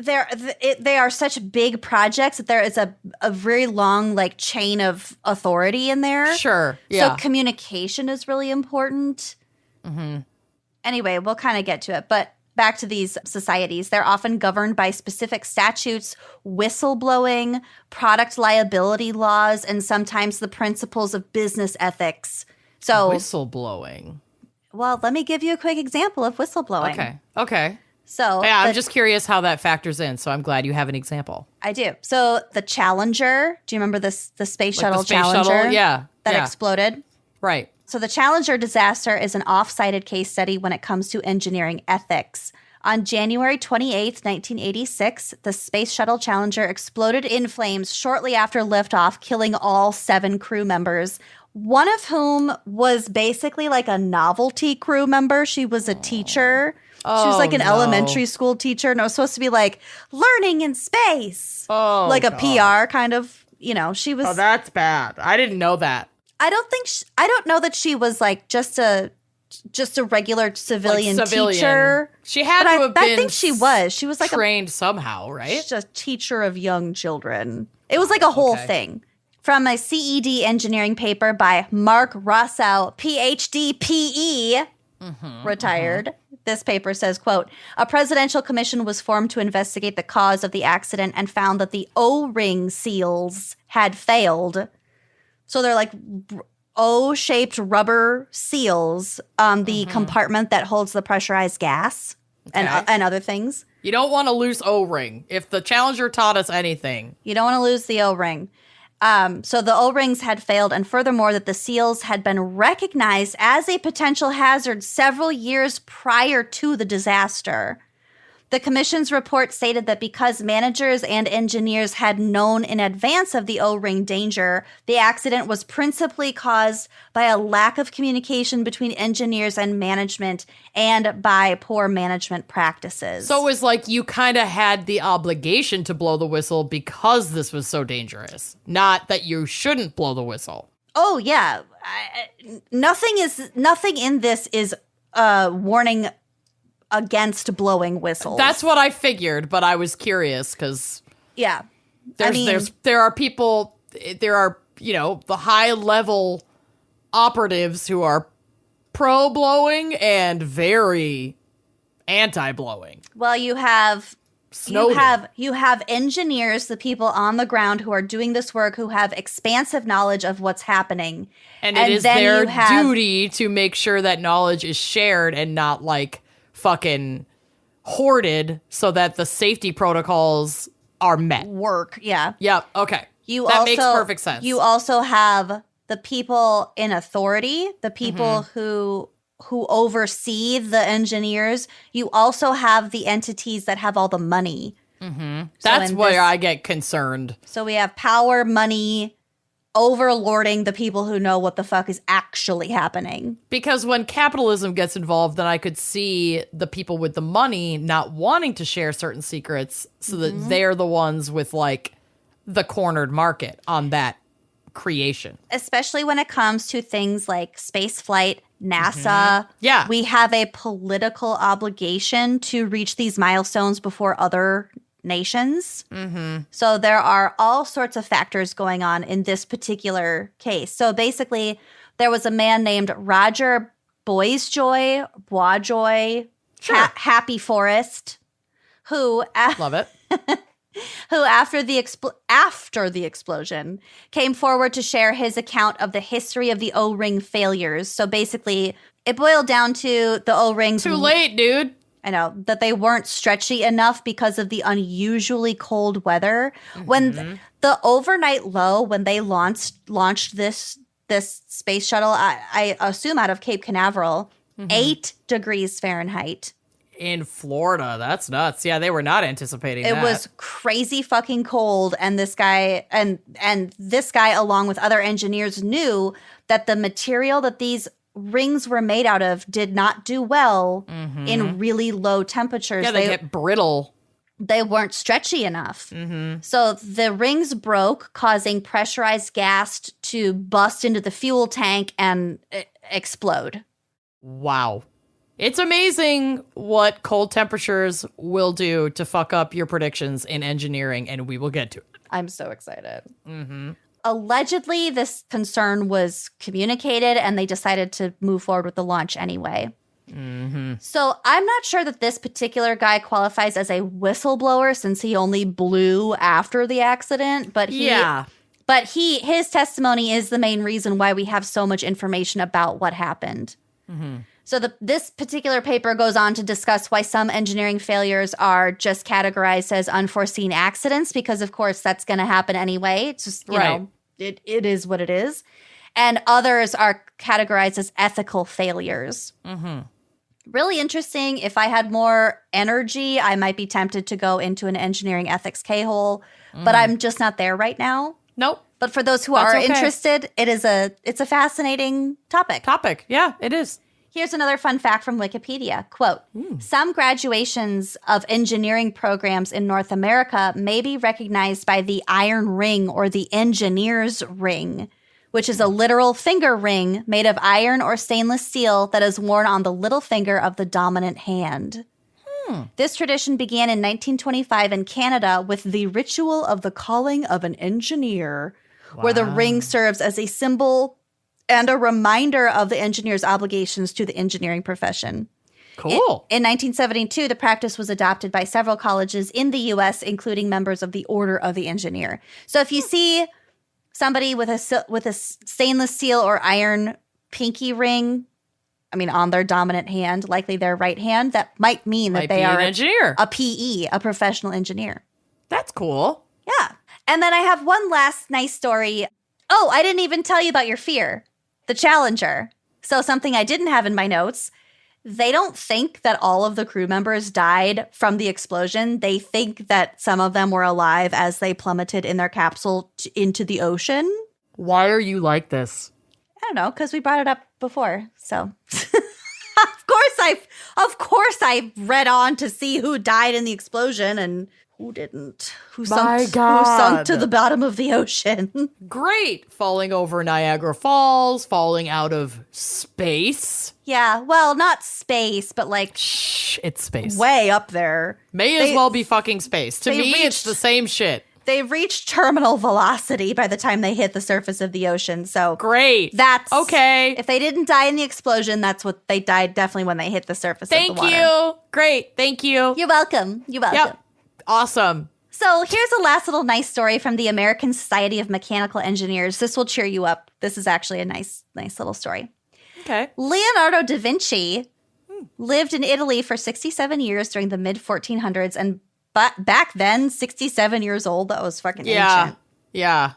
they are such big projects that there is a very long like chain of authority in there. Sure. Yeah. So communication is really important. Anyway, we'll kind of get to it. But back to these societies, they're often governed by specific statutes, whistleblowing, product liability laws, and sometimes the principles of business ethics. So, whistleblowing. well, let me give you a quick example of whistleblowing. Okay. So, Yeah, I'm just curious how that factors in. So I'm glad you have an example. I do. So, the Challenger, do you remember the space shuttle the space Challenger? shuttle? Yeah. That yeah. exploded? Right. So the Challenger disaster is an off-cited case study when it comes to engineering ethics. On January 28th, 1986, the Space Shuttle Challenger exploded in flames shortly after liftoff, killing all 7 crew members, one of whom was basically like a novelty crew member. She was a teacher. She was like an elementary school teacher, and it was supposed to be like learning in space. Oh, like a God. PR kind of, she was. Oh, that's bad. I didn't know that. I don't know that she was like just a regular civilian teacher. She had But to have been. I think she was. She was like trained somehow, right? a teacher of young children. It was like a whole Okay. thing. From a CED engineering paper by Mark Rossau, PhD, PE, retired. This paper says, quote, a presidential commission was formed to investigate the cause of the accident and found that the O-ring seals had failed. So they're like O-shaped rubber seals on the compartment that holds the pressurized gas and other things. You don't want to lose O-ring. If the Challenger taught us anything. You don't want to lose the O-ring. So the O-rings had failed, and furthermore, that the seals had been recognized as a potential hazard several years prior to the disaster. The commission's report stated that because managers and engineers had known in advance of the O-ring danger, the accident was principally caused by a lack of communication between engineers and management and by poor management practices. So it was like you kind of had the obligation to blow the whistle because this was so dangerous, not that you shouldn't blow the whistle. Oh, yeah. Nothing in this is warning against blowing whistles. That's what I figured, but I was curious because yeah, there are people, the high level operatives who are pro blowing and very anti blowing. Well, you have Snowden. You have engineers, the people on the ground who are doing this work, who have expansive knowledge of what's happening, and it is then their you have duty to make sure that knowledge is shared and not like fucking hoarded so that the safety protocols are met. work. Yeah. Yep. Okay. You that also makes perfect sense. You also have the people in authority, the people who oversee the engineers. You also have the entities that have all the money. That's where I get concerned. So we have power, money, overlording the people who know what the fuck is actually happening. Because when capitalism gets involved, then I could see the people with the money not wanting to share certain secrets so that they're the ones with like the cornered market on that creation. Especially when it comes to things like space flight, NASA. Yeah. We have a political obligation to reach these milestones before other nations. So there are all sorts of factors going on in this particular case. So basically, there was a man named Roger Boisjoy, Happy Forest, who Love it. who after the explosion came forward to share his account of the history of the O-ring failures. So basically, it boiled down to the O-rings. Too late, dude. I know that they weren't stretchy enough because of the unusually cold weather. When the overnight low, when they launched this space shuttle, I assume out of Cape Canaveral, 8 degrees Fahrenheit. In Florida, that's nuts. Yeah, they were not anticipating that. It was crazy fucking cold, and this guy and this guy, along with other engineers, knew that the material that these rings were made out of did not do well in really low temperatures. Yeah, they get brittle. They weren't stretchy enough. So the rings broke, causing pressurized gas to bust into the fuel tank and explode. Wow. It's amazing what cold temperatures will do to fuck up your predictions in engineering, and we will get to it. I'm so excited. Allegedly, this concern was communicated, and they decided to move forward with the launch anyway. So I'm not sure that this particular guy qualifies as a whistleblower, since he only blew after the accident. But his testimony is the main reason why we have so much information about what happened. So this particular paper goes on to discuss why some engineering failures are just categorized as unforeseen accidents, because of course that's going to happen anyway. It's just, you know, it is what it is. And others are categorized as ethical failures. Really interesting. If I had more energy, I might be tempted to go into an engineering ethics K-hole, but I'm just not there right now. Nope. But for those who are interested, it's a fascinating topic. Yeah, it is. Here's another fun fact from Wikipedia. Quote, some graduations of engineering programs in North America may be recognized by the iron ring or the engineer's ring, which is a literal finger ring made of iron or stainless steel that is worn on the little finger of the dominant hand. This tradition began in 1925 in Canada with the ritual of the calling of an engineer, where the ring serves as a symbol and a reminder of the engineer's obligations to the engineering profession. Cool. In 1972, the practice was adopted by several colleges in the U.S., including members of the Order of the Engineer. So if you see somebody with a stainless steel or iron pinky ring, on their dominant hand, likely their right hand, that might mean that they are an engineer. a PE, a professional engineer. That's cool. Yeah. And then I have one last nice story. Oh, I didn't even tell you about your fear, the Challenger. So something I didn't have in my notes. They don't think that all of the crew members died from the explosion. They think that some of them were alive as they plummeted in their capsule into the ocean. Why are you like this? I don't know, because we brought it up before. So of course I read on to see who died in the explosion and who didn't. Who sunk to the bottom of the ocean. Great. Falling over Niagara Falls, falling out of space. Yeah, well, not space, but like Shh, it's space. Way up there. May as well be fucking space. To me, it's the same shit. They reached terminal velocity by the time they hit the surface of the ocean. So great. That's okay. If they didn't die in the explosion, that's what they died definitely when they hit the surface of the water. Thank you. Great. Thank you. You're welcome. Yep. Awesome. So here's a last little nice story from the American Society of Mechanical Engineers. This will cheer you up. This is actually a nice little story. Okay. Leonardo da Vinci lived in Italy for 67 years during the mid-1400s, and back then, 67 years old, that was fucking ancient. Yeah.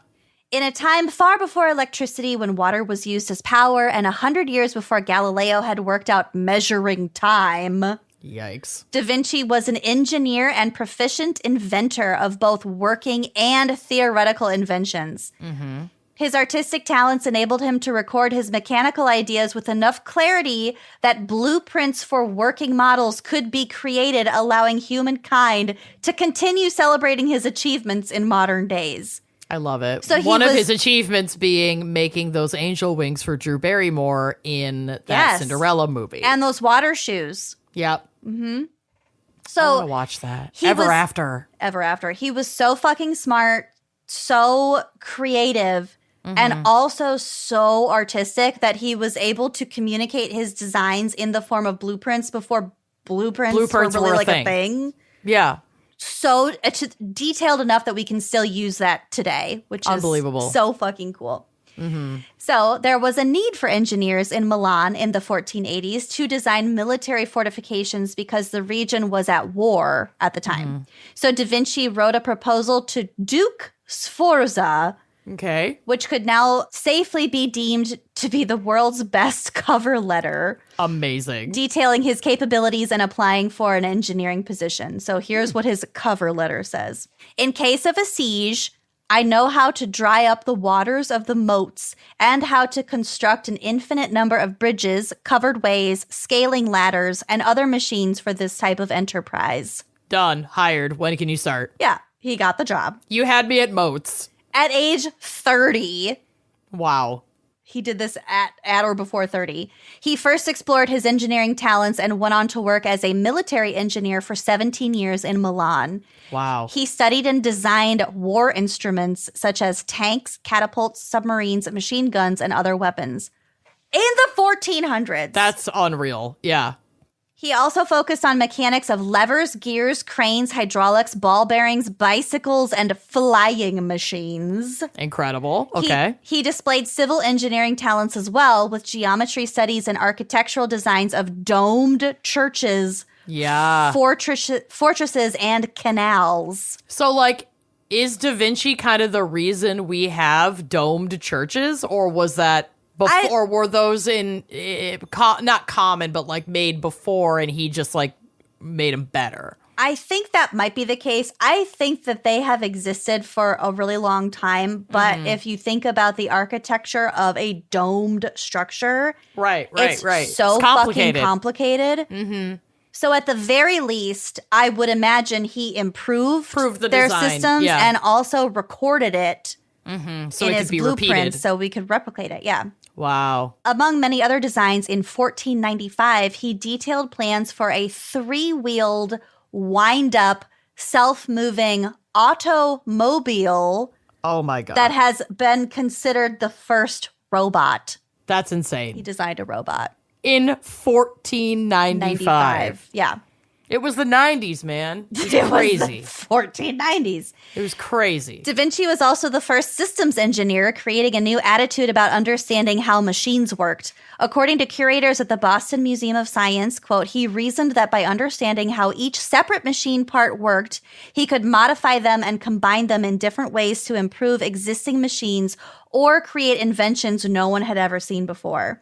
In a time far before electricity, when water was used as power, and 100 years before Galileo had worked out measuring time. Yikes. Da Vinci was an engineer and proficient inventor of both working and theoretical inventions. Mm-hmm. His artistic talents enabled him to record his mechanical ideas with enough clarity that blueprints for working models could be created, allowing humankind to continue celebrating his achievements in modern days. I love it. So one of his achievements being making those angel wings for Drew Barrymore in that Cinderella movie. And those water shoes. Yep. Mm-hmm. I So want to watch that. Ever After. He was so fucking smart, so creative, and also so artistic that he was able to communicate his designs in the form of blueprints before blueprints were really like a thing. Yeah. So it's detailed enough that we can still use that today, which is unbelievable. So fucking cool. Mm-hmm. So there was a need for engineers in Milan in the 1480s to design military fortifications because the region was at war at the time. So Da Vinci wrote a proposal to Duke Sforza, which could now safely be deemed to be the world's best cover letter. Amazing. Detailing his capabilities and applying for an engineering position. So here's what his cover letter says. In case of a siege, I know how to dry up the waters of the moats and how to construct an infinite number of bridges, covered ways, scaling ladders, and other machines for this type of enterprise. Done. Hired. When can you start? Yeah, he got the job. You had me at moats. At age 30. Wow. He did this at or before 30. He first explored his engineering talents and went on to work as a military engineer for 17 years in Milan. Wow. He studied and designed war instruments such as tanks, catapults, submarines, machine guns, and other weapons. In the 1400s. That's unreal. Yeah. He also focused on mechanics of levers, gears, cranes, hydraulics, ball bearings, bicycles, and flying machines. Incredible. Okay. He displayed civil engineering talents as well, with geometry studies and architectural designs of domed churches, fortresses, and canals. So, is Da Vinci kind of the reason we have domed churches, or was that before, were those not common, but made before, and he just made them better? I think that might be the case. I think that they have existed for a really long time, but if you think about the architecture of a domed structure, it's so fucking complicated. Mm-hmm. So at the very least, I would imagine he improved their design. Systems and also recorded it so in it his could be blueprints repeated. so we could replicate it. Yeah. Wow. Among many other designs, in 1495, he detailed plans for a 3-wheeled, wind-up, self-moving automobile. Oh my God. That has been considered the first robot. That's insane. He designed a robot. In 1495. Yeah. It was the 90s, man. It was It was crazy. the 1490s. It was crazy. Da Vinci was also the first systems engineer, creating a new attitude about understanding how machines worked. According to curators at the Boston Museum of Science, quote, he reasoned that by understanding how each separate machine part worked, he could modify them and combine them in different ways to improve existing machines or create inventions no one had ever seen before.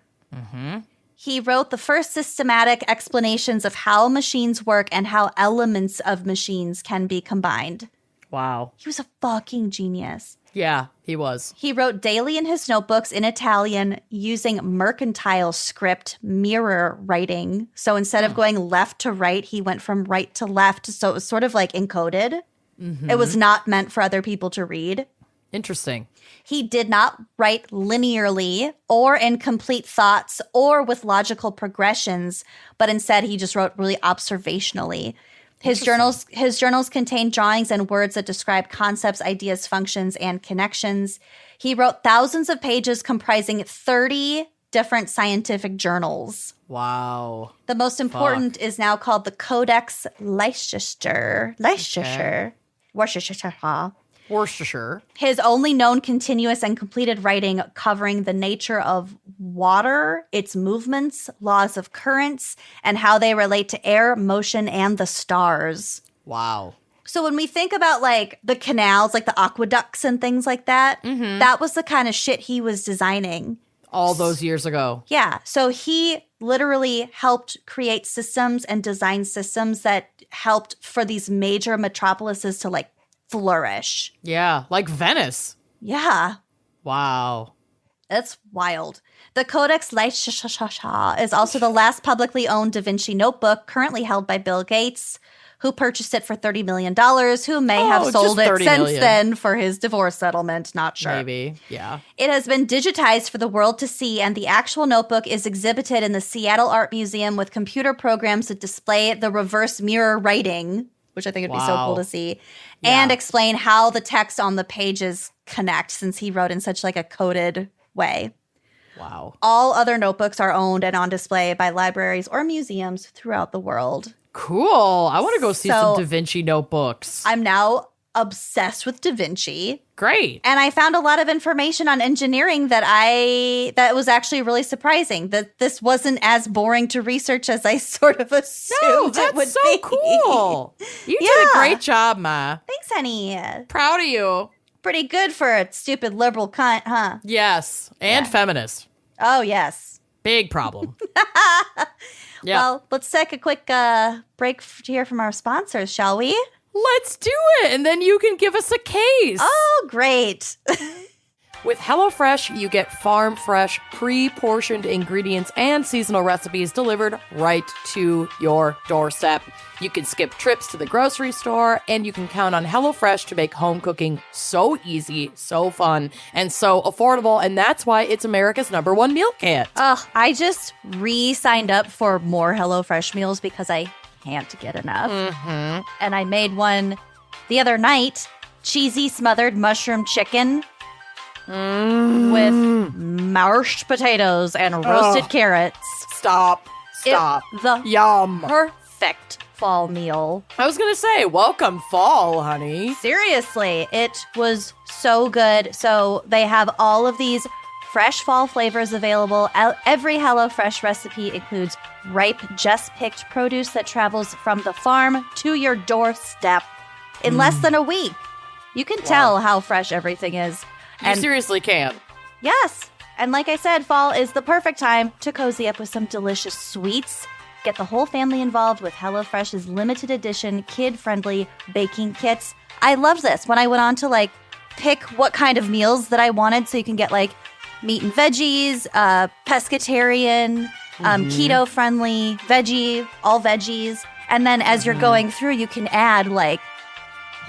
He wrote the first systematic explanations of how machines work and how elements of machines can be combined. Wow. He was a fucking genius. Yeah, he was. He wrote daily in his notebooks in Italian using mercantile script mirror writing. So instead of going left to right, he went from right to left. So it was sort of like encoded. It was not meant for other people to read. Interesting. He did not write linearly or in complete thoughts or with logical progressions, but instead he just wrote really observationally. His journals contain drawings and words that describe concepts, ideas, functions, and connections. He wrote thousands of pages comprising 30 different scientific journals. Wow. The most important is now called the Codex Leicester. Worcestershire. His only known continuous and completed writing covering the nature of water, its movements, laws of currents, and how they relate to air, motion, and the stars. Wow. So when we think about like the canals, like the aqueducts and things like that, that was the kind of shit he was designing. All those years ago. Yeah. So he literally helped create systems and design systems that helped for these major metropolises to like flourish. Yeah, like Venice. Yeah. Wow. That's wild. The Codex Leicester is also the last publicly owned Da Vinci notebook currently held by Bill Gates, who purchased it for $30 million, who may have sold it since then for his divorce settlement. Not sure. Maybe, yeah. It has been digitized for the world to see, and the actual notebook is exhibited in the Seattle Art Museum with computer programs that display the reverse mirror writing, which I think would be so cool to see, and explain how the text on the pages connect, since he wrote in such like a coded way. Wow. All other notebooks are owned and on display by libraries or museums throughout the world. Cool. I want to go see some Da Vinci notebooks. I'm now obsessed with Da Vinci. Great. And I found a lot of information on engineering that was actually really surprising, that this wasn't as boring to research as I sort of assumed it would so be. Cool. You did a great job, Ma. Thanks, honey. Proud of you. Pretty good for a stupid liberal cunt, huh? Yes. And feminist. Oh, yes. Big problem. Yeah. Well, let's take a quick break to hear from our sponsors, shall we? Let's do it, and then you can give us a case. Oh, great. With HelloFresh, you get farm-fresh, pre-portioned ingredients and seasonal recipes delivered right to your doorstep. You can skip trips to the grocery store, and you can count on HelloFresh to make home cooking so easy, so fun, and so affordable, and that's why it's America's #1 meal kit. Oh, I just re-signed up for more HelloFresh meals because I can't get enough. And I made one the other night, cheesy smothered mushroom chicken with mashed potatoes and roasted carrots. Stop. The Yum. perfect fall meal. I was gonna say, welcome fall, honey. Seriously, it was so good. So they have all of these fresh fall flavors available. Every HelloFresh recipe includes ripe, just-picked produce that travels from the farm to your doorstep in less than a week. You can tell how fresh everything is. You seriously can. Yes. And like I said, fall is the perfect time to cozy up with some delicious sweets. Get the whole family involved with HelloFresh's limited edition, kid-friendly baking kits. I love this. When I went on to like pick what kind of meals that I wanted, so you can get like meat and veggies, pescatarian, keto-friendly, veggie, all veggies. And then as you're going through, you can add like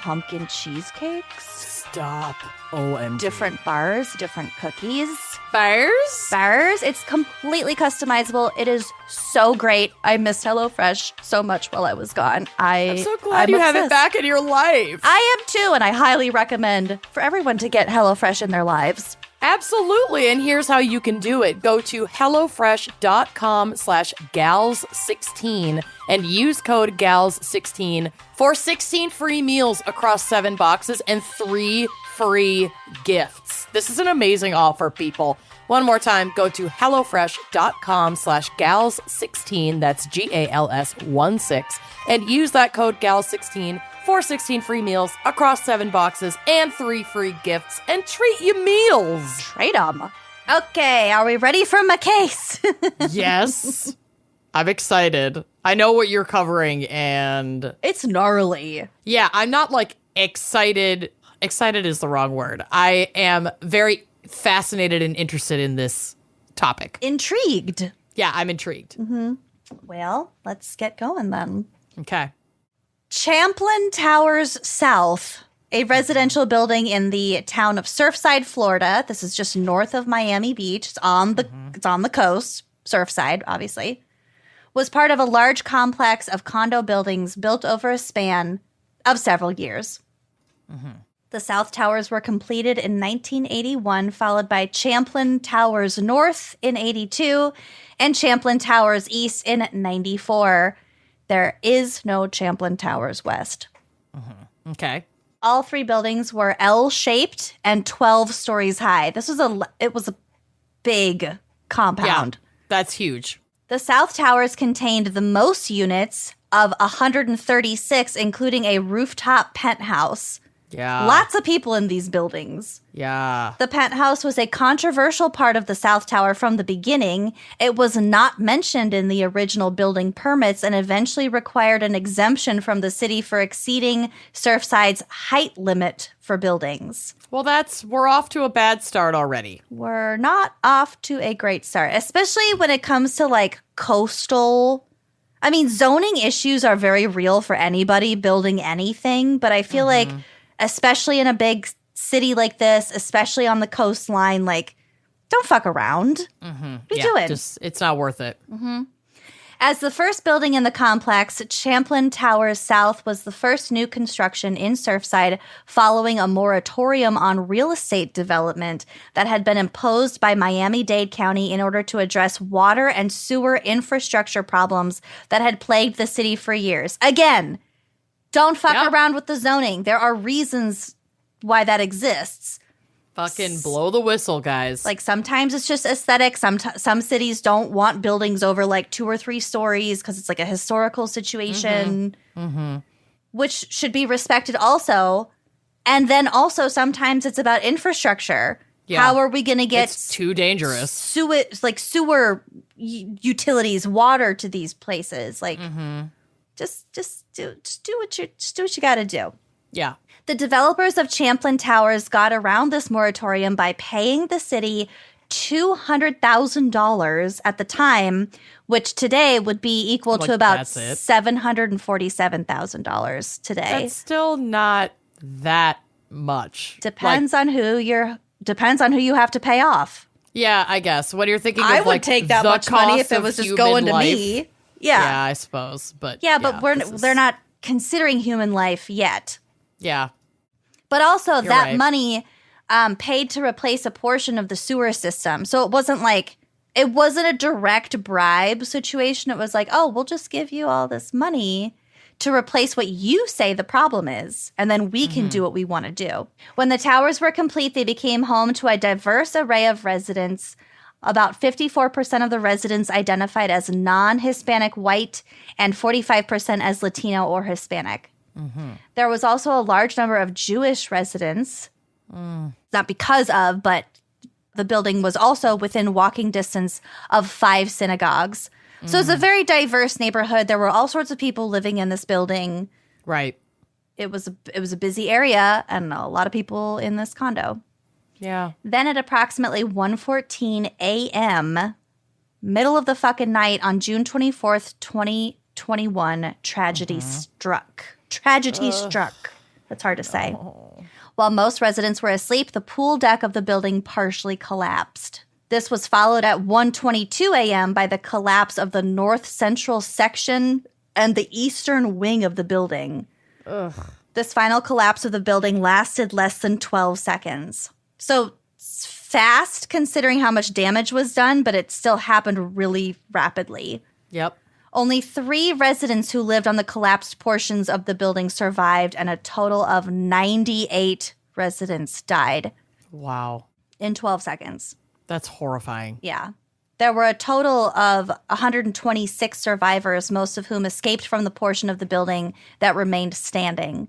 pumpkin cheesecakes. Stop. OMG. Different bars, different cookies. Bars? It's completely customizable. It is so great. I missed HelloFresh so much while I was gone. I'm so glad you have it back in your life. I am too, and I highly recommend for everyone to get HelloFresh in their lives. Absolutely. And here's how you can do it. Go to HelloFresh.com/gals16 and use code gals16 for 16 free meals across 7 boxes and 3 free gifts. This is an amazing offer, people. One more time, go to HelloFresh.com/gals16, that's GALS16, and use that code gals16 for 16 free meals across 7 boxes and 3 free gifts, and treat your meals. Trade them. Okay, are we ready for my case? Yes. I'm excited. I know what you're covering, and It's gnarly. yeah, I'm not like excited. Excited is the wrong word. I am very fascinated and interested in this topic. Intrigued. Yeah, I'm intrigued. Well, let's get going then. Okay. Champlain Towers South, a residential building in the town of Surfside, Florida. This is just north of Miami Beach. It's on the coast, Surfside, obviously. Was part of a large complex of condo buildings built over a span of several years. The South Towers were completed in 1981, followed by Champlain Towers North in 82 and Champlain Towers East in 94. There is no Champlain Towers West. Okay. All 3 buildings were L-shaped and 12 stories high. It was a big compound. Yeah, that's huge. The South Towers contained the most units of 136, including a rooftop penthouse. Yeah. Lots of people in these buildings. Yeah. The penthouse was a controversial part of the South Tower from the beginning. It was not mentioned in the original building permits and eventually required an exemption from the city for exceeding Surfside's height limit for buildings. Well, we're off to a bad start already. We're not off to a great start, especially when it comes to like coastal. I mean, zoning issues are very real for anybody building anything, but I feel like especially in a big city like this, especially on the coastline, like, don't fuck around. Be doing. It's not worth it. As the first building in the complex, Champlain Towers South was the first new construction in Surfside following a moratorium on real estate development that had been imposed by Miami-Dade County in order to address water and sewer infrastructure problems that had plagued the city for years. Again, don't fuck around with the zoning. There are reasons why that exists. Fucking blow the whistle, guys. Like sometimes it's just aesthetic. Some cities don't want buildings over like 2 or 3 stories because it's like a historical situation, which should be respected also. And then also sometimes it's about infrastructure. Yeah. How are we going to get it's too dangerous sewer utilities, water to these places? Like just do what you got to do. Yeah. The developers of Champlain Towers got around this moratorium by paying the city $200,000 at the time, which today would be equal to about $747,000 today. That's still not that much. Depends on who you have to pay off. Yeah, I guess. When you're thinking I of would like take that the much money if cost it was of just going to human me. life. Yeah. Yeah, I suppose. But they're not considering human life yet. Yeah. But also that right. money paid to replace a portion of the sewer system. So it wasn't a direct bribe situation. It was like, oh, we'll just give you all this money to replace what you say the problem is, and then we can do what we want to do. When the towers were complete, they became home to a diverse array of residents. About 54% of the residents identified as non-Hispanic white and 45% as Latino or Hispanic. There was also a large number of Jewish residents, not because of, but the building was also within walking distance of 5 synagogues. So it's a very diverse neighborhood. There were all sorts of people living in this building. Right. It was a busy area and a lot of people in this condo. Yeah. Then at approximately 1:14 a.m., middle of the fucking night on June 24th, 2021, tragedy struck. Tragedy struck. That's hard to say. While most residents were asleep, the pool deck of the building partially collapsed. This was followed at 1:22 a.m. by the collapse of the north central section and the eastern wing of the building. This final collapse of the building lasted less than 12 seconds. So fast considering how much damage was done, but it still happened really rapidly. Yep. Only 3 residents who lived on the collapsed portions of the building survived, and a total of 98 residents died Wow. in 12 seconds. That's horrifying. Yeah. There were a total of 126 survivors, most of whom escaped from the portion of the building that remained standing.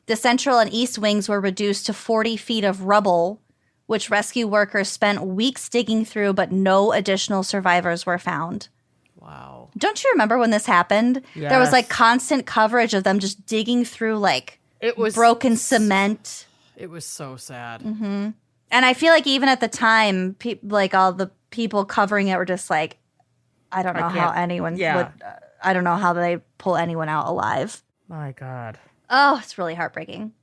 The central and east wings were reduced to 40 feet of rubble, which rescue workers spent weeks digging through, but no additional survivors were found. Wow. Don't you remember when this happened? There was like Yes. constant coverage of them just digging through like It was broken cement. It was so sad. And I feel like even at the time, like all the people covering it were just like, I don't know how anyone would, I don't know how they pull anyone out alive. My God. Oh, it's really heartbreaking.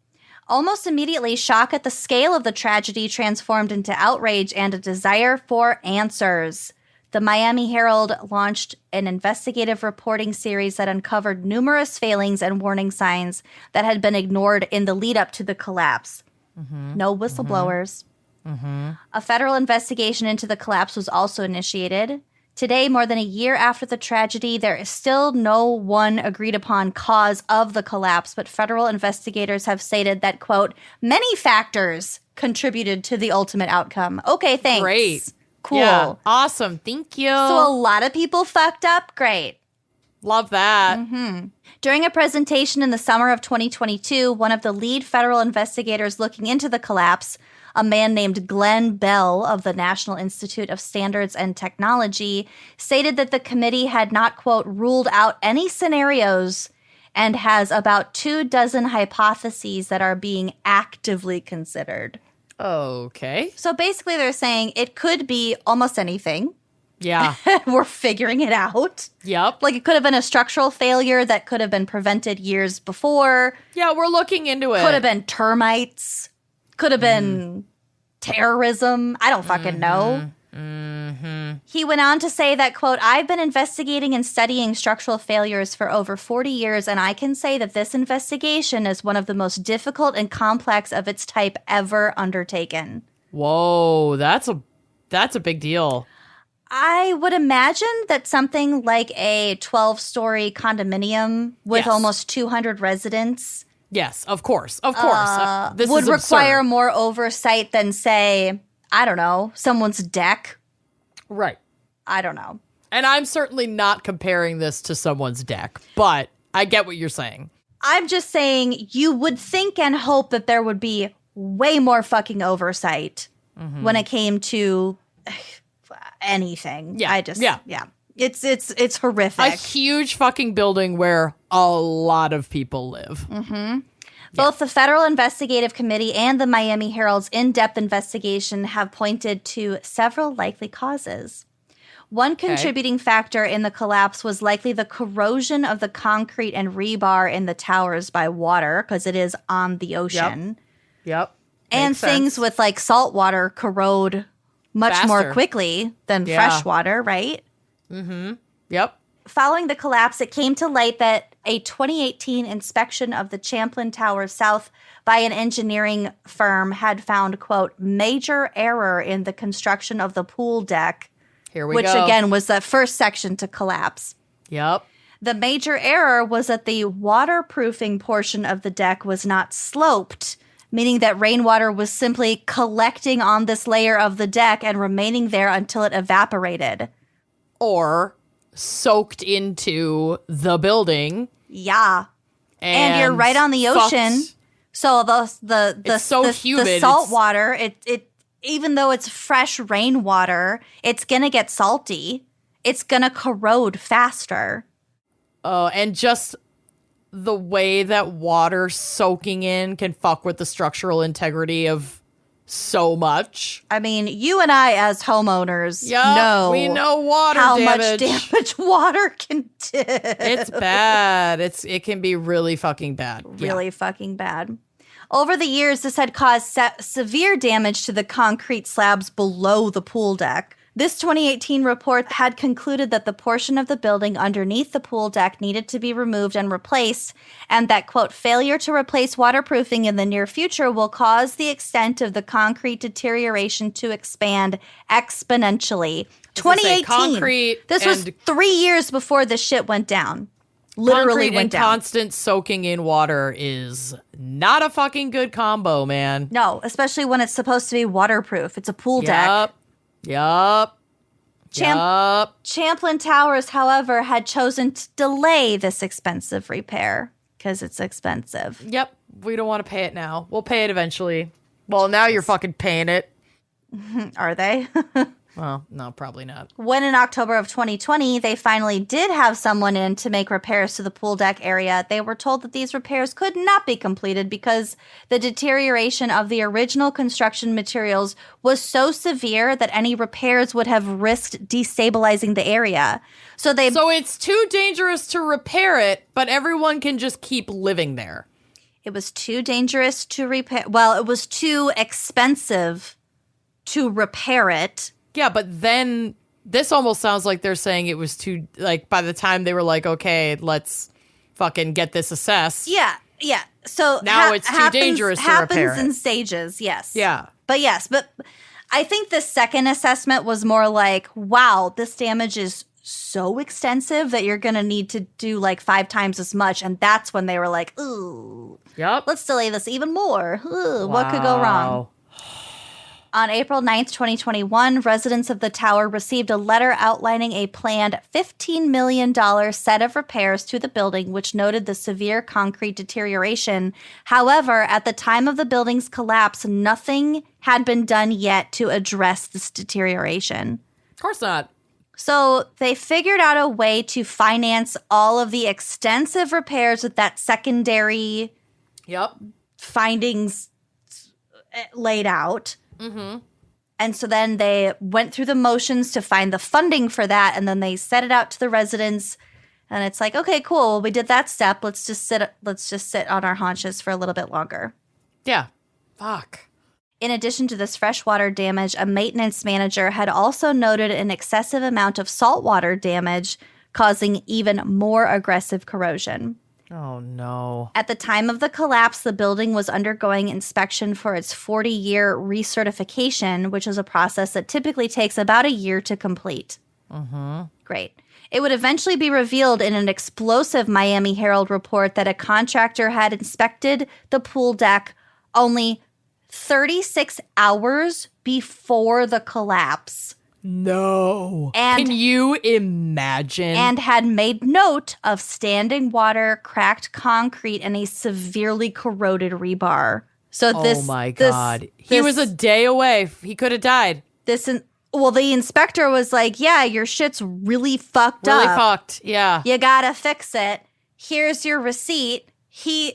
Almost immediately, shock at the scale of the tragedy transformed into outrage and a desire for answers. The Miami Herald launched an investigative reporting series that uncovered numerous failings and warning signs that had been ignored in the lead up to the collapse. No whistleblowers. A federal investigation into the collapse was also initiated. Today, more than a year after the tragedy, there is still no one agreed upon cause of the collapse, but federal investigators have stated that, quote, many factors contributed to the ultimate outcome. Okay, thanks. Great. Cool. Yeah. Awesome. Thank you. So a lot of people fucked up? Great. Love that. During a presentation in the summer of 2022, one of the lead federal investigators looking into the collapse, a man named Glenn Bell of the National Institute of Standards and Technology, stated that the committee had not, quote, ruled out any scenarios and has about 24 hypotheses that are being actively considered. Okay. So basically they're saying it could be almost anything. Yeah. We're figuring it out. Yep. Like it could have been a structural failure that could have been prevented years before. Yeah, we're looking into it. Could have been termites. Could have been terrorism. I don't fucking know. He went on to say that, quote, I've been investigating and studying structural failures for over 40 years, and I can say that this investigation is one of the most difficult and complex of its type ever undertaken. Whoa, that's a big deal. I would imagine that something like a 12-story condominium with Yes. almost 200 residents Yes, of course. Of course. This would is require absurd. more oversight than, say, I don't know, someone's deck. Right. I don't know. And I'm certainly not comparing this to someone's deck, but I get what you're saying. I'm just saying you would think and hope that there would be way more fucking oversight when it came to anything. Yeah, I just, yeah. It's horrific. A huge fucking building where a lot of people live. Both the Federal Investigative Committee and the Miami Herald's in-depth investigation have pointed to several likely causes. One contributing factor in the collapse was likely the corrosion of the concrete and rebar in the towers by water, because it is on the ocean. Yep. And Makes things sense. with like salt water corrode much more Faster. quickly than Yeah. fresh water, right? Yep. Following the collapse, it came to light that a 2018 inspection of the Champlain Tower South by an engineering firm had found, quote, major error in the construction of the pool deck, Here we which go. again was the first section to collapse. Yep. The major error was that the waterproofing portion of the deck was not sloped, meaning that rainwater was simply collecting on this layer of the deck and remaining there until it evaporated. Or soaked into the building. Yeah. And you're right on the fucked- ocean. So the It's so the humid, salt it's- water, it even though it's fresh rainwater, it's gonna get salty. It's gonna corrode faster. Oh, and just the way that water soaking in can fuck with the structural integrity of so much. I mean, you and I as homeowners know we know water how damage. much damage water can do. It's bad. It can be really fucking bad. Yeah. Really fucking bad. Over the years, this had caused severe damage to the concrete slabs below the pool deck, This 2018 report had concluded that the portion of the building underneath the pool deck needed to be removed and replaced, and that, quote, failure to replace waterproofing in the near future will cause the extent of the concrete deterioration to expand exponentially. 2018. Concrete. This was 3 years before this shit went down. Literally Concrete went and down. constant soaking in water is not a fucking good combo, man. No, especially when it's supposed to be waterproof. It's a pool deck. Yup. Champlain Towers, however, had chosen to delay this expensive repair because it's expensive. Yep. We don't want to pay it now. We'll pay it eventually. Well, now you're fucking paying it. Are they? Well, no, probably not. When in October of 2020, they finally did have someone in to make repairs to the pool deck area, they were told that these repairs could not be completed because the deterioration of the original construction materials was so severe that any repairs would have risked destabilizing the area. So it's too dangerous to repair it, but everyone can just keep living there. It was too dangerous to repair. Well, it was too expensive to repair it. Yeah, but then this almost sounds like they're saying it was too, like, by the time they were like, okay, let's fucking get this assessed. Yeah. So now it's too dangerous to repair happens in it. stages, yes. Yeah. But I think the second assessment was more like, wow, this damage is so extensive that you're going to need to do like 5 times as much. And that's when they were like, ooh, Yep. let's delay this even more. Ooh, what could go wrong? On April 9th, 2021, residents of the tower received a letter outlining a planned $15 million set of repairs to the building, which noted the severe concrete deterioration. However, at the time of the building's collapse, nothing had been done yet to address this deterioration. Of course not. So they figured out a way to finance all of the extensive repairs with that secondary Yep. findings laid out. Mm-hmm. And so then they went through the motions to find the funding for that, and then they set it out to the residents. And it's like, okay, cool. Well, we did that step. Let's just sit on our haunches for a little bit longer. Yeah. Fuck. In addition to this freshwater damage, a maintenance manager had also noted an excessive amount of saltwater damage, causing even more aggressive corrosion. Oh, no. At the time of the collapse, the building was undergoing inspection for its 40-year recertification, which is a process that typically takes about a year to complete. Mm-hmm. Great. It would eventually be revealed in an explosive Miami Herald report that a contractor had inspected the pool deck only 36 hours before the collapse. No. And can you imagine? And had made note of standing water, cracked concrete, and a severely corroded rebar. So oh my God. He was a day away. He could have died. The inspector was like, yeah, your shit's really fucked up. Really fucked. Yeah. You gotta fix it. Here's your receipt. He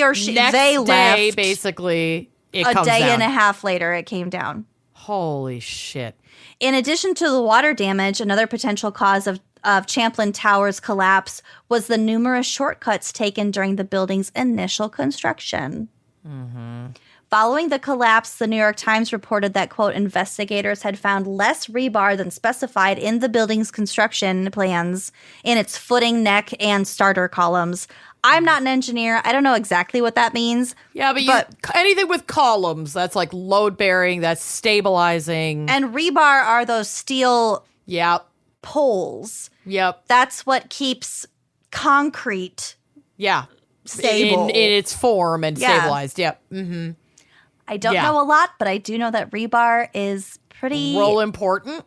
or she, Next they day, left. Basically, it a comes day down. and a half later, it came down. Holy shit. In addition to the water damage, another potential cause of Champlain Tower's collapse was the numerous shortcuts taken during the building's initial construction. Mm-hmm. Following the collapse, the New York Times reported that, quote, investigators had found less rebar than specified in the building's construction plans in its footing, neck, and starter columns. I'm not an engineer. I don't know exactly what that means. Yeah, but anything with columns, that's like load bearing, that's stabilizing. And rebar are those steel poles. Yep. That's what keeps concrete stable. In its form and stabilized. Yep. Mm-hmm. I don't know a lot, but I do know that rebar is pretty important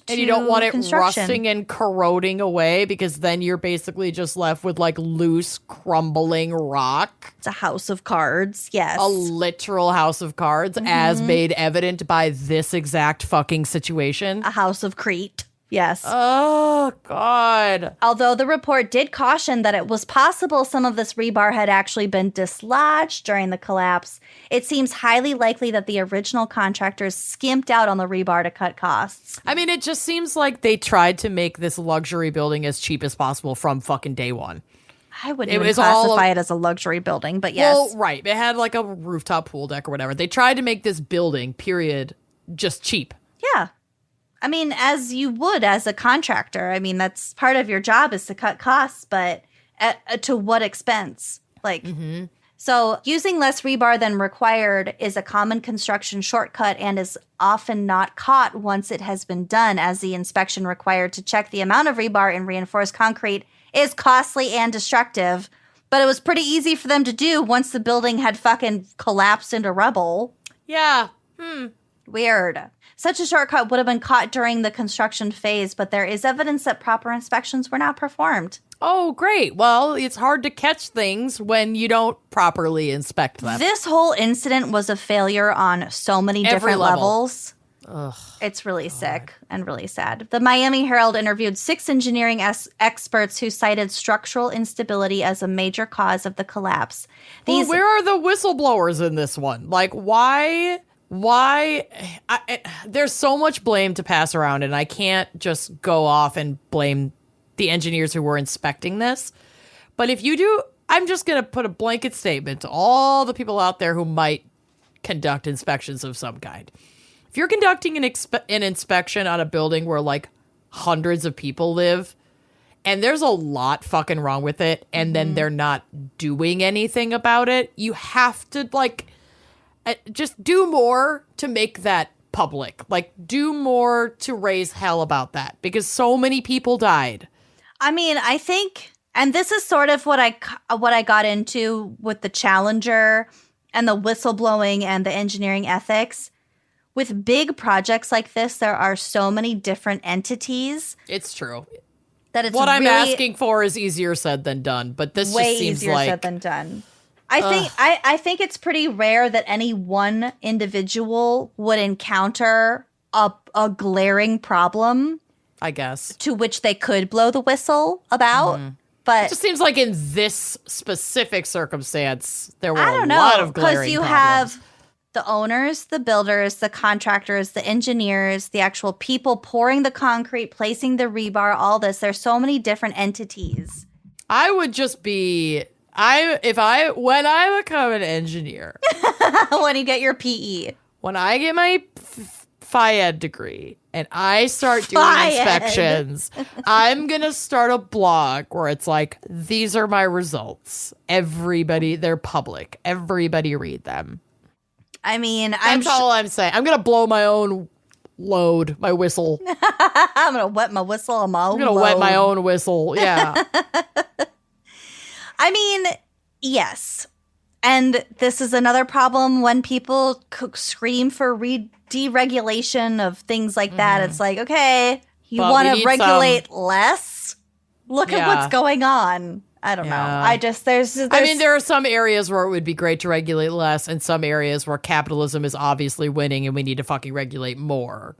to and you don't want it construction. rusting and corroding away, because then you're basically just left with like loose crumbling rock. It's a house of cards. Yes, a literal house of cards, as made evident by this exact fucking situation. A house of Crete. Yes. Oh, God. Although the report did caution that it was possible some of this rebar had actually been dislodged during the collapse, it seems highly likely that the original contractors skimped out on the rebar to cut costs. I mean, it just seems like they tried to make this luxury building as cheap as possible from fucking day one. I wouldn't even classify it as a luxury building, but yes. Well, right. It had like a rooftop pool deck or whatever. They tried to make this building, period, just cheap. Yeah. I mean, as you would as a contractor. I mean, that's part of your job is to cut costs, but to what expense? Like, so using less rebar than required is a common construction shortcut and is often not caught once it has been done, as the inspection required to check the amount of rebar in reinforced concrete is costly and destructive. But it was pretty easy for them to do once the building had fucking collapsed into rubble. Yeah. Weird. Such a shortcut would have been caught during the construction phase, but there is evidence that proper inspections were not performed. Oh, great. Well, it's hard to catch things when you don't properly inspect them. This whole incident was a failure on so many different levels. Ugh. It's really sick and really sad. The Miami Herald interviewed 6 engineering experts who cited structural instability as a major cause of the collapse. Well, where are the whistleblowers in this one? Like, why? There's so much blame to pass around, and I can't just go off and blame the engineers who were inspecting this. But if you do, I'm just going to put a blanket statement to all the people out there who might conduct inspections of some kind. If you're conducting an inspection on a building where like hundreds of people live and there's a lot fucking wrong with it, and then they're not doing anything about it, you have to like just do more to make that public. Like, do more to raise hell about that, because so many people died. I mean, I think, and this is sort of what I got into with the Challenger and the whistleblowing and the engineering ethics. With big projects like this, there are so many different entities. It's true. That it's what I'm really asking for is easier said than done, but this way just seems easier like said than done. I think it's pretty rare that any one individual would encounter a glaring problem, I guess, to which they could blow the whistle about. But it just seems like in this specific circumstance, there were I don't a lot know, of glaring because you problems. have the owners, the builders, the contractors, the engineers, the actual people pouring the concrete, placing the rebar, all this. There's so many different entities. I would just be... when I become an engineer, when you get your PE, when I get my FIED degree and I start doing inspections, I'm going to start a blog where it's like, these are my results. Everybody, they're public. Everybody read them. I mean, that's all I'm saying. I'm going to blow my own load, my whistle. I'm going to wet my whistle on my own I'm going to wet my own whistle. Yeah. I mean, yes. And this is another problem when people scream for deregulation of things like that. It's like, okay, you want to regulate less? Look at what's going on. I don't know. There's I mean, there are some areas where it would be great to regulate less, and some areas where capitalism is obviously winning and we need to fucking regulate more.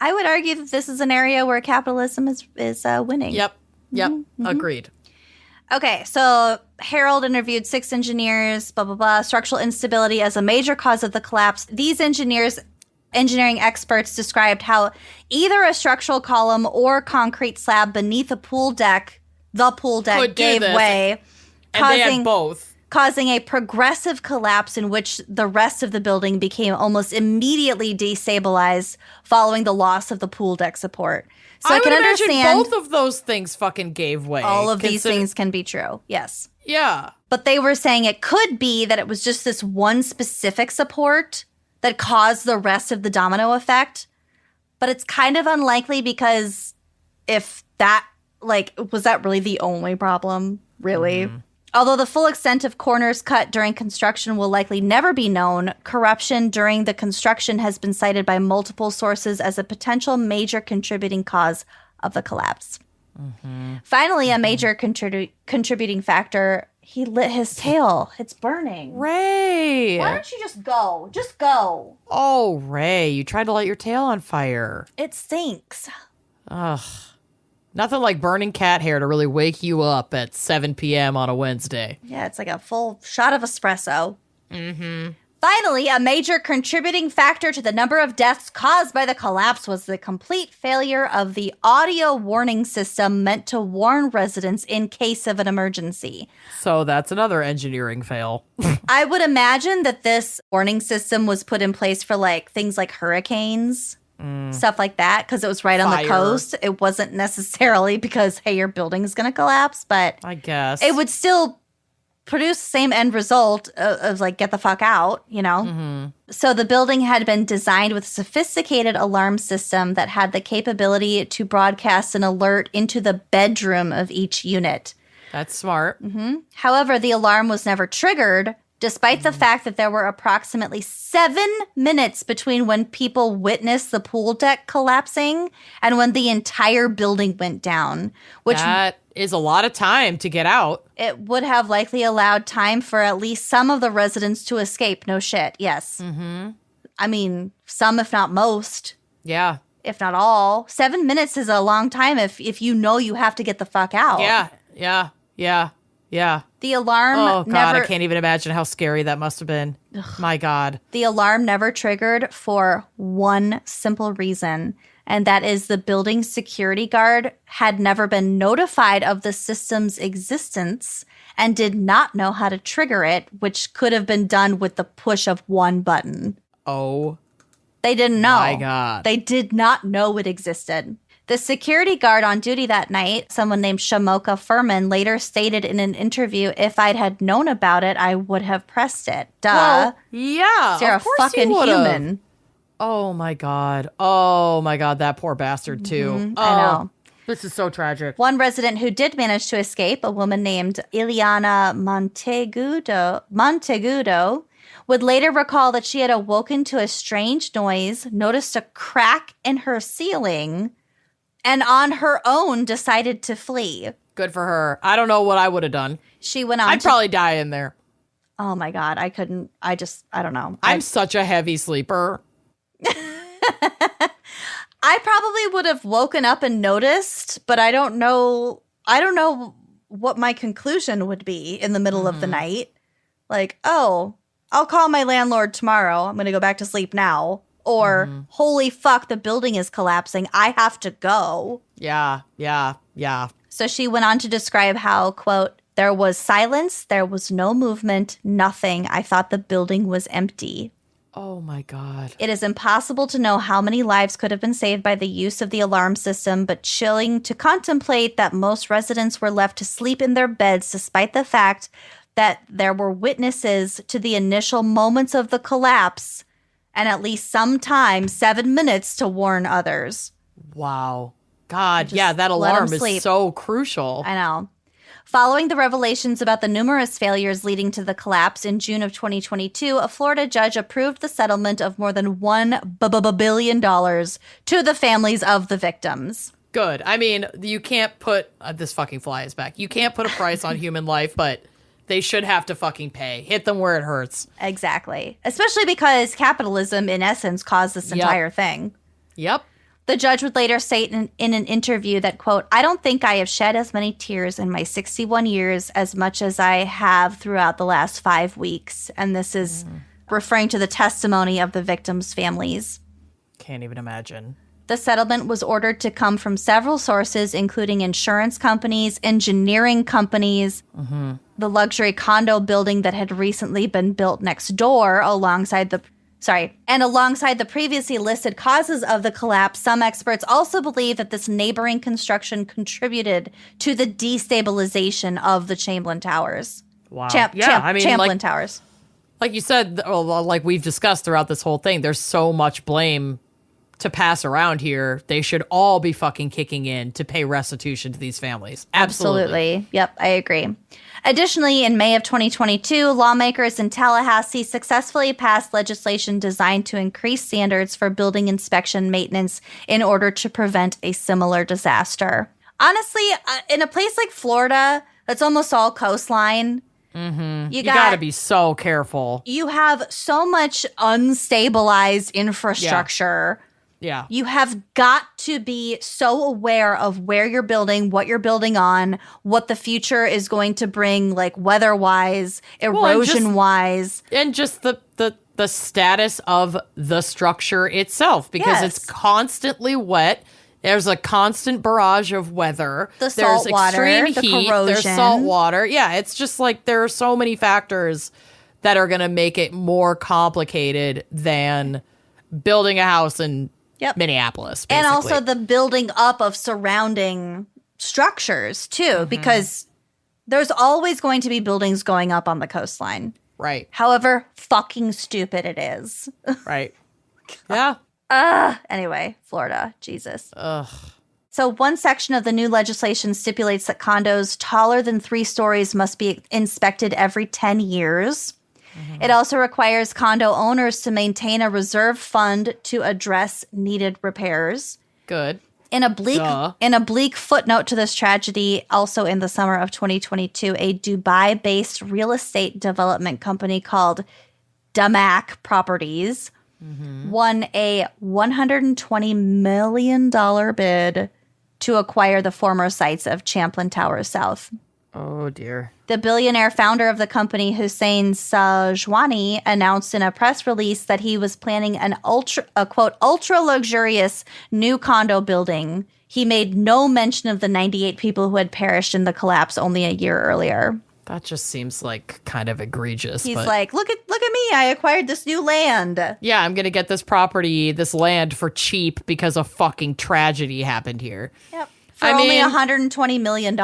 I would argue that this is an area where capitalism is winning. Yep. Agreed. Okay, so Herald interviewed 6 engineers, blah, blah, blah, structural instability as a major cause of the collapse. These engineering experts described how either a structural column or concrete slab beneath the pool deck gave way, and they had both, causing a progressive collapse in which the rest of the building became almost immediately destabilized following the loss of the pool deck support. So I can understand both of those things fucking gave way. All of these things can be true. Yes. Yeah. But they were saying it could be that it was just this one specific support that caused the rest of the domino effect. But it's kind of unlikely, because if that, was that really the only problem? Really? Although the full extent of corners cut during construction will likely never be known, corruption during the construction has been cited by multiple sources as a potential major contributing cause of the collapse. Finally, a major contributing factor, he lit his tail. It's burning. Ray! Why don't you just go? Just go. Oh, Ray, you tried to light your tail on fire. It stinks. Ugh. Nothing like burning cat hair to really wake you up at 7 p.m. on a Wednesday. Yeah, it's like a full shot of espresso. Finally, a major contributing factor to the number of deaths caused by the collapse was the complete failure of the audio warning system meant to warn residents in case of an emergency. So that's another engineering fail. I would imagine that this warning system was put in place for things like hurricanes stuff like that, because it was right on the Fire. coast. It wasn't necessarily because, hey, your building is going to collapse, but I guess. it would still produce the same end result of like, get the fuck out, you know? So the building had been designed with a sophisticated alarm system that had the capability to broadcast an alert into the bedroom of each unit. That's smart. However, the alarm was never triggered, despite the fact that there were approximately 7 minutes between when people witnessed the pool deck collapsing and when the entire building went down, which That is a lot of time to get out. it would have likely allowed time for at least some of the residents to escape. No shit. Yes. I mean, some, if not most, Yeah. if not all. 7 minutes is a long time if you know you have to get the fuck out. Yeah. The alarm Oh, God, never I can't even imagine how scary that must have been. My God. The alarm never triggered for one simple reason, and that is the building's security guard had never been notified of the system's existence and did not know how to trigger it, which could have been done with the push of one button. Oh, They didn't know. my God. They did not know it existed. The security guard on duty that night, someone named Shamoka Furman, later stated in an interview, "If I'd had known about it, I would have pressed it." Duh. Well, yeah. You're a of course you fucking would've. human. Oh, my God. Oh, my God. That poor bastard, too. I know. This is so tragic. One resident who did manage to escape, a woman named Ileana Montegudo, would later recall that she had awoken to a strange noise, noticed a crack in her ceiling, and on her own decided to flee. Good for her. I don't know what I would have done. She went on I'd to... probably die in there. Oh my God, I couldn't. I don't know. I'm such a heavy sleeper. I probably would have woken up and noticed, but I don't know what my conclusion would be in the middle of the night. Like, oh, I'll call my landlord tomorrow. I'm going to go back to sleep now. Or, holy fuck, the building is collapsing. I have to go. Yeah. So she went on to describe how, quote, "There was silence, there was no movement, nothing. I thought the building was empty. Oh, my God. It is impossible to know how many lives could have been saved by the use of the alarm system, but chilling to contemplate that most residents were left to sleep in their beds despite the fact that there were witnesses to the initial moments of the collapse and at least sometimes 7 minutes to warn others." Wow. God, Just yeah, that let 'em alarm is sleep. so crucial. I know. Following the revelations about the numerous failures leading to the collapse in June of 2022, a Florida judge approved the settlement of more than $1 billion to the families of the victims. Good. I mean, you can't put this fucking fly is back. You can't put a price on human life, but they should have to fucking pay. Hit them where it hurts. Exactly. Especially because capitalism, in essence, caused this entire thing. Yep. The judge would later state in an interview that, quote, "I don't think I have shed as many tears in my 61 years as much as I have throughout the last 5 weeks." And this is referring to the testimony of the victims' families. Can't even imagine. The settlement was ordered to come from several sources, including insurance companies, engineering companies, the luxury condo building that had recently been built next door alongside the previously listed causes of the collapse. Some experts also believe that this neighboring construction contributed to the destabilization of the Chamberlain Towers. Wow. Chamberlain Towers. Like you said, like we've discussed throughout this whole thing, there's so much blame to pass around here. They should all be fucking kicking in to pay restitution to these families. Absolutely. Yep, I agree. Additionally, in May of 2022, lawmakers in Tallahassee successfully passed legislation designed to increase standards for building inspection maintenance in order to prevent a similar disaster. Honestly, in a place like Florida, that's almost all coastline. You got to be so careful. You have so much unstabilized infrastructure. Yeah. You have got to be so aware of where you're building, what you're building on, what the future is going to bring, like weather-wise, erosion-wise. And just the status of the structure itself, because it's constantly wet. There's a constant barrage of weather. The salt There's water, extreme the heat. corrosion. There's salt water. Yeah, it's just like there are so many factors that are going to make it more complicated than building a house and Minneapolis, basically. And also the building up of surrounding structures, too, because there's always going to be buildings going up on the coastline. Right. However fucking stupid it is. Right. Yeah. Anyway, Florida. Jesus. Ugh. So one section of the new legislation stipulates that condos taller than 3 stories must be inspected every 10 years. It also requires condo owners to maintain a reserve fund to address needed repairs. Good. In a bleak footnote to this tragedy, also in the summer of 2022, a Dubai-based real estate development company called Damac Properties won a $120 million bid to acquire the former sites of Champlain Towers South. Oh, dear. The billionaire founder of the company, Hussein Sajwani, announced in a press release that he was planning a quote, ultra luxurious new condo building. He made no mention of the 98 people who had perished in the collapse only a year earlier. That just seems like kind of egregious. He's like, look at me, I acquired this new land. Yeah, I'm going to get this land for cheap because a fucking tragedy happened here. Yep. For only $120 million.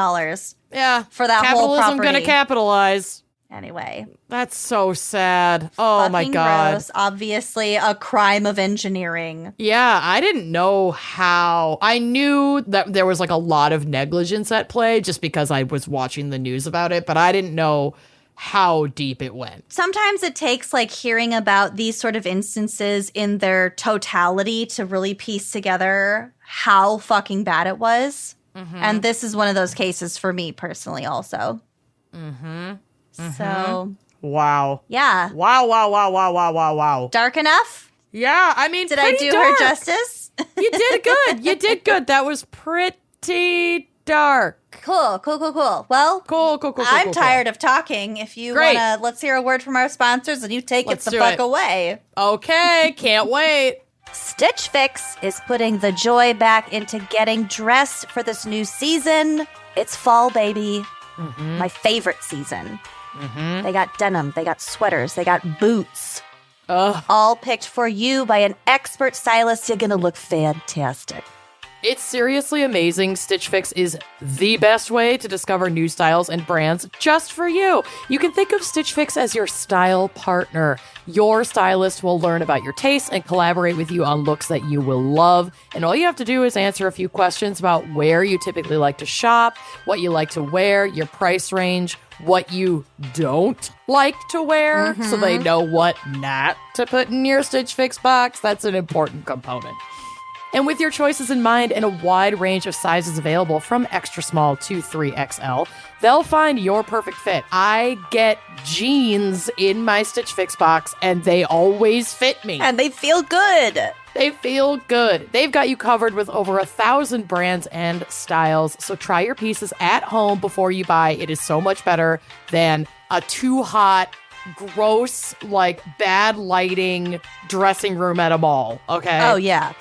Yeah. For that whole property. Capitalism going to capitalize. Anyway. That's so sad. Oh, my God. Gross. Obviously a crime of engineering. Yeah, I didn't know how. I knew that there was like a lot of negligence at play just because I was watching the news about it, but I didn't know how deep it went. Sometimes it takes like hearing about these sort of instances in their totality to really piece together how fucking bad it was. And this is one of those cases for me personally also. So. Wow. Yeah. Wow. Dark enough? Yeah, I mean, did I do her justice? You did good. You did good. That was pretty dark. Cool. Well, cool. I'm tired of talking. If you want to, let's hear a word from our sponsors and you take it the fuck away. Okay, can't wait. Stitch Fix is putting the joy back into getting dressed for this new season. It's fall, baby. My favorite season. They got denim, they got sweaters, they got boots. All picked for you by an expert stylist. You're going to look fantastic. It's seriously amazing. Stitch Fix is the best way to discover new styles and brands just for you. You can think of Stitch Fix as your style partner. Your stylist will learn about your tastes and collaborate with you on looks that you will love. And all you have to do is answer a few questions about where you typically like to shop, what you like to wear, your price range, what you don't like to wear, so they know what not to put in your Stitch Fix box. That's an important component. And with your choices in mind and a wide range of sizes available from extra small to 3XL, they'll find your perfect fit. I get jeans in my Stitch Fix box, and they always fit me. And they feel good. They feel good. They've got you covered with over 1,000 brands and styles. So try your pieces at home before you buy. It is so much better than a too hot, gross, like bad lighting dressing room at a mall. Okay? Oh, yeah.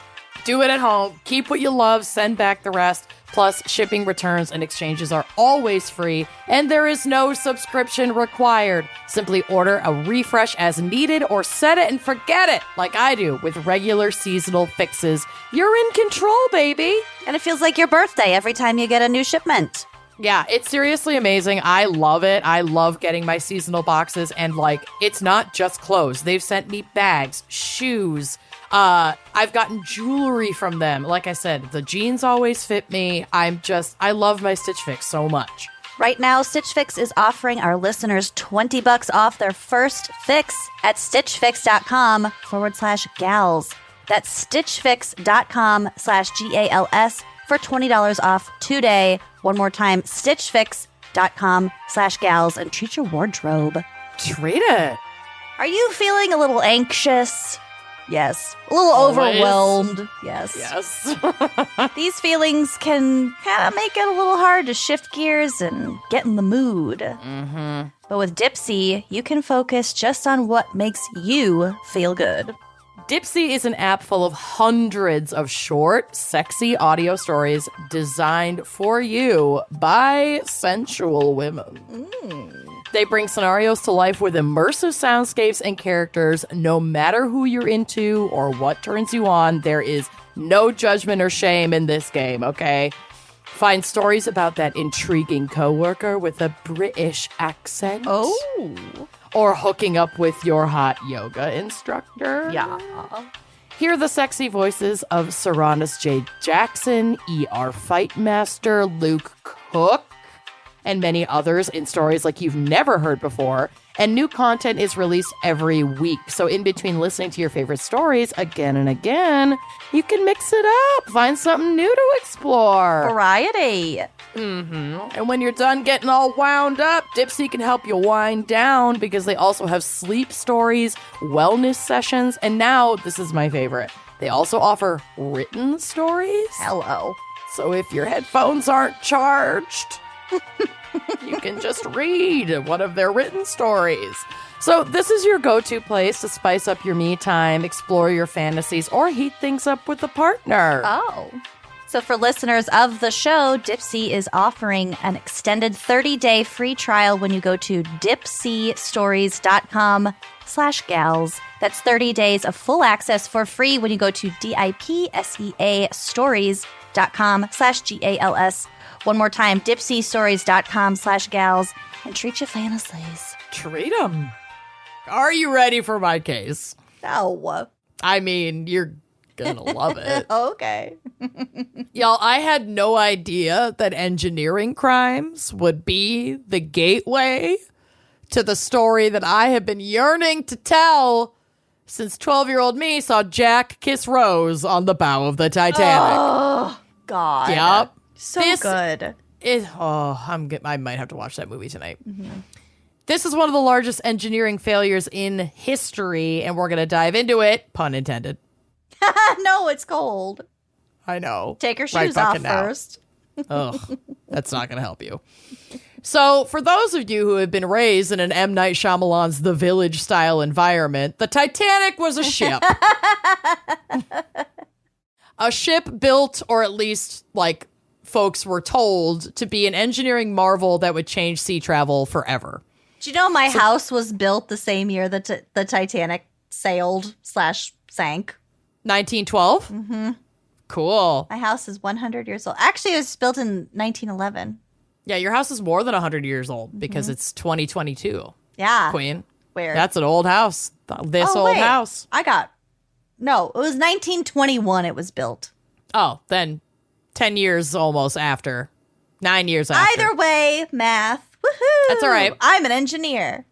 Do it at home. Keep what you love. Send back the rest. Plus, shipping, returns, and exchanges are always free, and there is no subscription required. Simply order a refresh as needed or set it and forget it, like I do with regular seasonal fixes. You're in control, baby. And it feels like your birthday every time you get a new shipment. Yeah, it's seriously amazing. I love it. I love getting my seasonal boxes, and like, it's not just clothes. They've sent me bags, shoes. I've gotten jewelry from them. Like I said, the jeans always fit me. I love my Stitch Fix so much. Right now, Stitch Fix is offering our listeners $20 off their first fix at stitchfix.com/gals. That's stitchfix.com/GALS for $20 off today. One more time, stitchfix.com/gals, and treat your wardrobe. Treat it. Are you feeling a little anxious? Yes. A little overwhelmed? Yes. Yes. These feelings can kind of make it a little hard to shift gears and get in the mood. But with Dipsy, you can focus just on what makes you feel good. Dipsy is an app full of hundreds of short, sexy audio stories designed for you by sensual women. They bring scenarios to life with immersive soundscapes and characters. No matter who you're into or what turns you on, there is no judgment or shame in this game, okay? Find stories about that intriguing coworker with a British accent. Oh. Or hooking up with your hot yoga instructor. Yeah. Hear the sexy voices of Serranus J. Jackson, E.R. Fightmaster, Luke Cook, and many others in stories like you've never heard before. And new content is released every week. So in between listening to your favorite stories again and again, you can mix it up. Find something new to explore. Variety. And when you're done getting all wound up, Dipsea can help you wind down because they also have sleep stories, wellness sessions, and now, this is my favorite, they also offer written stories. Hello. So if your headphones aren't charged, you can just read one of their written stories. So this is your go-to place to spice up your me time, explore your fantasies, or heat things up with a partner. Oh. So for listeners of the show, Dipsea is offering an extended 30-day free trial when you go to dipseastories.com/gals. That's 30 days of full access for free when you go to DIPSEA stories.com/GALS. One more time, dipseastories.com/gals, and treat your fantasies. Treat them. Are you ready for my case? No. I mean, you're gonna love it. Okay. Y'all, I had no idea that engineering crimes would be the gateway to the story that I have been yearning to tell since 12-year-old me saw Jack kiss Rose on the bow of the Titanic. Oh, God. Yep. So This good. I might have to watch that movie tonight. This is one of the largest engineering failures in history, and we're going to dive into it, pun intended. No, it's cold. I know. Take her Right shoes off fucking now. first. Ugh, that's not going to help you. So, for those of you who have been raised in an M. Night Shyamalan's The Village style environment, the Titanic was a ship. A ship built, or at least, like, folks were told to be an engineering marvel that would change sea travel forever. Do you know my house was built the same year that the Titanic sailed/sank? 1912? Mm-hmm. Cool. My house is 100 years old. Actually, it was built in 1911. Yeah, your house is more than 100 years old because it's 2022, Yeah. Queen. Weird. That's an old house. This old wait. house. No, it was 1921 it was built. Oh, then 10 years almost after. 9 years after. Either way, math. Woohoo! That's all right. I'm an engineer.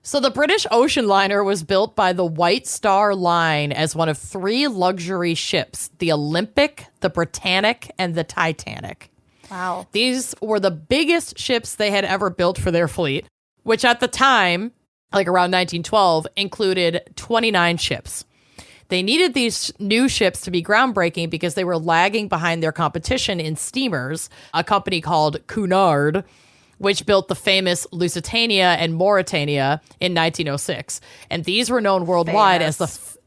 So the British ocean liner was built by the White Star Line as one of 3 luxury ships, the Olympic, the Britannic, and the Titanic. Wow. These were the biggest ships they had ever built for their fleet, which at the time, like around 1912, included 29 ships. They needed these new ships to be groundbreaking because they were lagging behind their competition in steamers, a company called Cunard, which built the famous Lusitania and Mauretania in 1906. And these were known worldwide as the...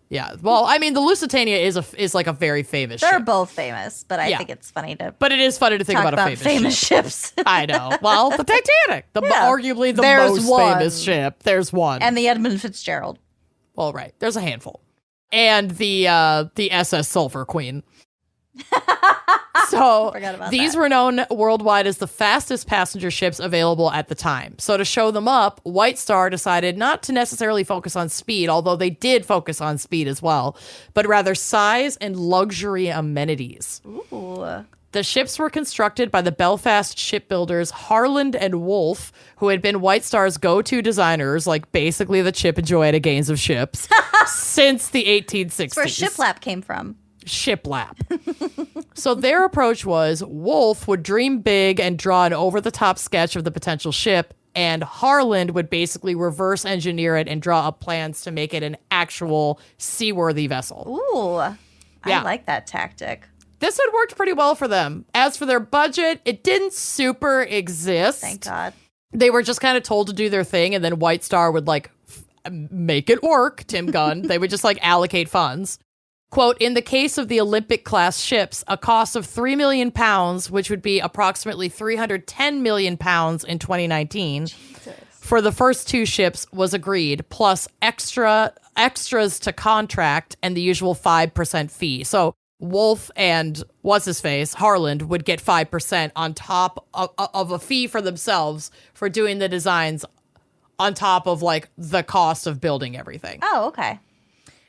the Lusitania is like a very famous They're ship. both famous, but I think it's funny to But it is funny to think talk about about a famous ship. ships. I know. Well, the Titanic, arguably the There's most one. famous ship. There's one. And the Edmund Fitzgerald. Well, right. There's a handful. And the SS Sulphur Queen. So Forgot about these that. were known worldwide as the fastest passenger ships available at the time. So to show them up, White Star decided not to necessarily focus on speed, although they did focus on speed as well, but rather size and luxury amenities. Ooh. The ships were constructed by the Belfast shipbuilders Harland and Wolff, who had been White Star's go-to designers, like basically the Chip and Joanna Gaines of ships, since the 1860s. That's where shiplap came from. Shiplap. So their approach was Wolff would dream big and draw an over-the-top sketch of the potential ship, and Harland would basically reverse engineer it and draw up plans to make it an actual seaworthy vessel. Ooh. Yeah. I like that tactic. This had worked pretty well for them. As for their budget, it didn't super exist. Thank God. They were just kind of told to do their thing, and then White Star would make it work, Tim Gunn. They would just allocate funds. Quote, in the case of the Olympic class ships, a cost of £3 million, which would be approximately £310 million in 2019, for the first 2 ships was agreed, plus extras to contract and the usual 5% fee. So Wolf and what's-his-face, Harland, would get 5% on top of a fee for themselves for doing the designs on top of, like, the cost of building everything. Oh, okay.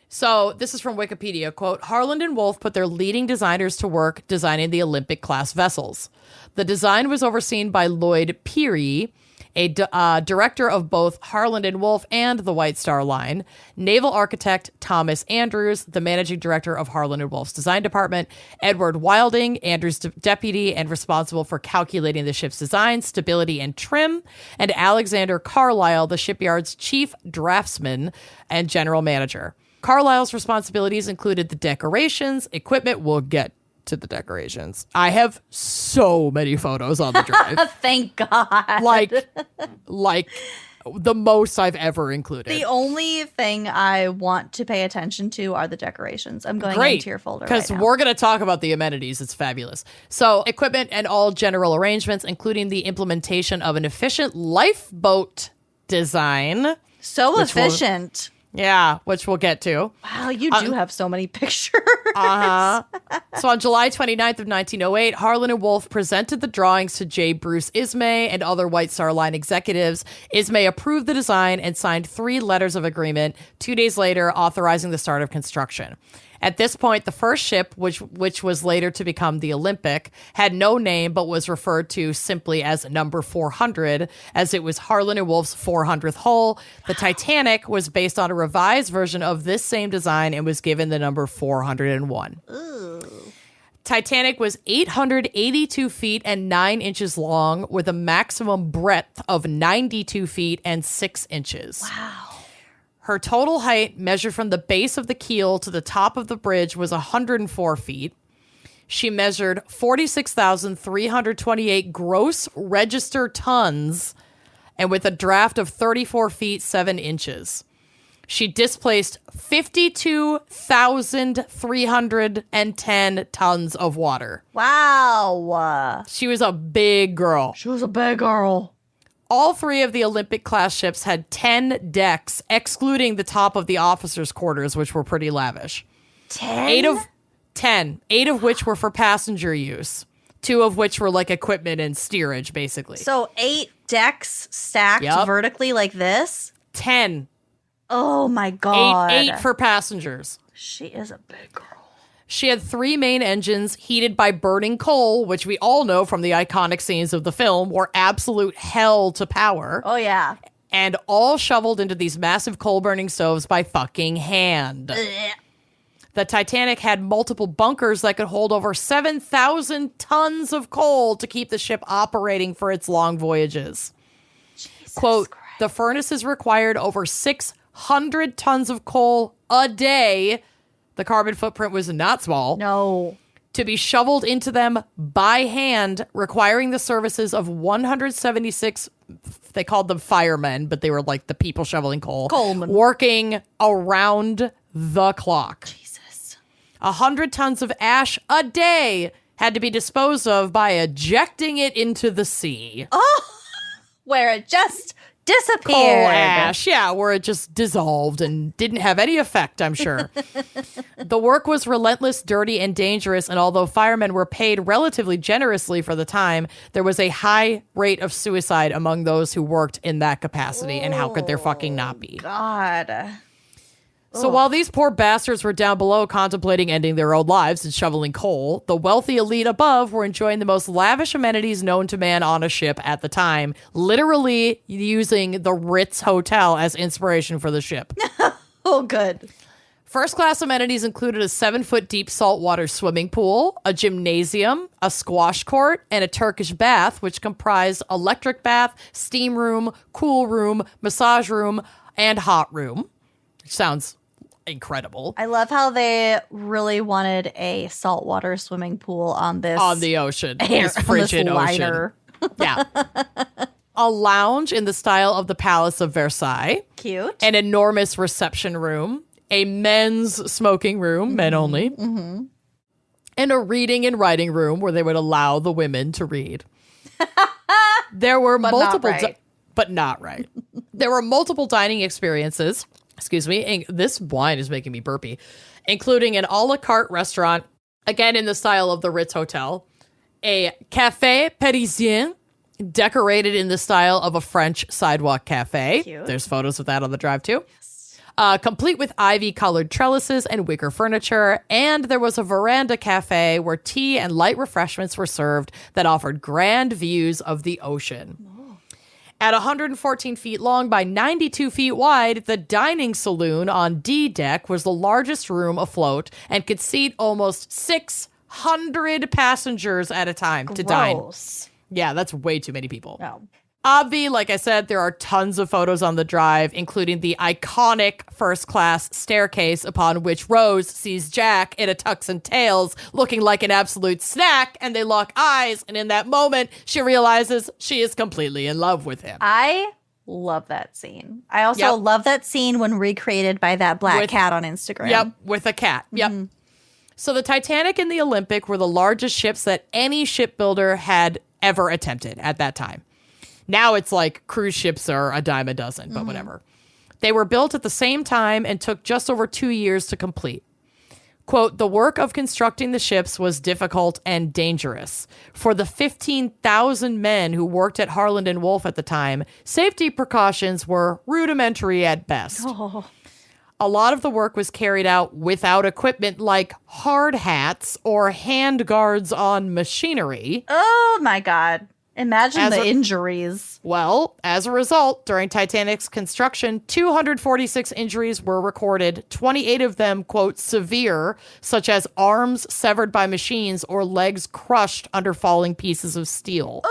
So this is from Wikipedia, quote, Harland and Wolff put their leading designers to work designing the Olympic-class vessels. The design was overseen by Lloyd Peary, a director of both Harland and Wolff and the White Star Line, naval architect Thomas Andrews, the managing director of Harland and Wolff's design department, Edward Wilding, Andrews' deputy and responsible for calculating the ship's design, stability, and trim, and Alexander Carlisle, the shipyard's chief draftsman and general manager. Carlisle's responsibilities included the decorations, equipment. We'll get to the decorations. I have so many photos on the drive. Thank God. Like the most I've ever included. The only thing I want to pay attention to are the decorations. I'm going into your folder because we're going to talk about the amenities. It's fabulous. So equipment and all general arrangements, including the implementation of an efficient lifeboat design. So efficient. Which we'll get to. Wow, you do have so many pictures. So on July 29th of 1908, Harland and Wolff presented the drawings to J. Bruce Ismay and other White Star Line executives. Ismay approved the design and signed 3 letters of agreement 2 days later, authorizing the start of construction. At this point, the first ship, which was later to become the Olympic, had no name but was referred to simply as number 400, as it was Harland and Wolff's 400th hull. The Titanic was based on a revised version of this same design and was given the number 401. Ooh. Titanic was 882 feet and 9 inches long, with a maximum breadth of 92 feet and 6 inches. Wow. Her total height, measured from the base of the keel to the top of the bridge, was 104 feet. She measured 46,328 gross register tons, and with a draft of 34 feet, 7 inches. She displaced 52,310 tons of water. Wow. She was a big girl. She was a big girl. All 3 of the Olympic-class ships had 10 decks, excluding the top of the officers' quarters, which were pretty lavish. 10? 8 of which were for passenger use. 2 of which were like equipment and steerage, basically. So 8 decks stacked vertically like this? 10. Oh my God. 8 for passengers. She is a big girl. She had 3 main engines heated by burning coal, which we all know from the iconic scenes of the film were absolute hell to power. Oh, yeah. And all shoveled into these massive coal-burning stoves by fucking hand. The Titanic had multiple bunkers that could hold over 7,000 tons of coal to keep the ship operating for its long voyages. Jesus Quote, Christ. the furnaces required over 600 tons of coal a day. The carbon footprint was not small. No. To be shoveled into them by hand, requiring the services of 176, they called them firemen, but they were like the people shoveling coal. Coalmen. Working around the clock. Jesus. 100 tons of ash a day had to be disposed of by ejecting it into the sea. Oh, where it just disappeared. Coal ash, where it just dissolved and didn't have any effect, I'm sure. The work was relentless, dirty, and dangerous, and although firemen were paid relatively generously for the time, there was a high rate of suicide among those who worked in that capacity, and how could there fucking not be? God. So while these poor bastards were down below contemplating ending their own lives and shoveling coal, the wealthy elite above were enjoying the most lavish amenities known to man on a ship at the time, literally using the Ritz Hotel as inspiration for the ship. Oh, good. First-class amenities included a 7-foot deep saltwater swimming pool, a gymnasium, a squash court, and a Turkish bath, which comprised electric bath, steam room, cool room, massage room, and hot room. Which sounds incredible. I love how they really wanted a saltwater swimming pool on this. On the ocean. This frigid liner. ocean. Yeah. A lounge in the style of the Palace of Versailles. Cute. An enormous reception room. A men's smoking room, men only. Mm-hmm. And a reading and writing room where they would allow the women to read. There were multiple... but not right. There were multiple dining experiences. Excuse me. And this wine is making me burpy, including an a la carte restaurant, again in the style of the Ritz Hotel, a café parisien, decorated in the style of a French sidewalk cafe. Cute. There's photos of that on the drive too. Complete with ivy-colored trellises and wicker furniture, and there was a veranda cafe where tea and light refreshments were served that offered grand views of the ocean. At 114 feet long by 92 feet wide, the dining saloon on D deck was the largest room afloat and could seat almost 600 passengers at a time to dine. Gross. Yeah, that's way too many people. No. Obvi, like I said, there are tons of photos on the drive, including the iconic first-class staircase upon which Rose sees Jack in a tux and tails looking like an absolute snack, and they lock eyes, and in that moment, she realizes she is completely in love with him. I love that scene. I also Yep. love that scene when recreated by that black cat on Instagram. Yep, with a cat. Yep. So the Titanic and the Olympic were the largest ships that any shipbuilder had ever attempted at that time. Now it's like cruise ships are a dime a dozen, but whatever. They were built at the same time and took just over 2 years to complete. Quote, the work of constructing the ships was difficult and dangerous. For the 15,000 men who worked at Harland and Wolff at the time, safety precautions were rudimentary at best. A lot of the work was carried out without equipment like hard hats or hand guards on machinery. Oh my God. Imagine As the a- injuries. Well, as a result, during Titanic's construction, 246 injuries were recorded, 28 of them, quote, severe, such as arms severed by machines or legs crushed under falling pieces of steel.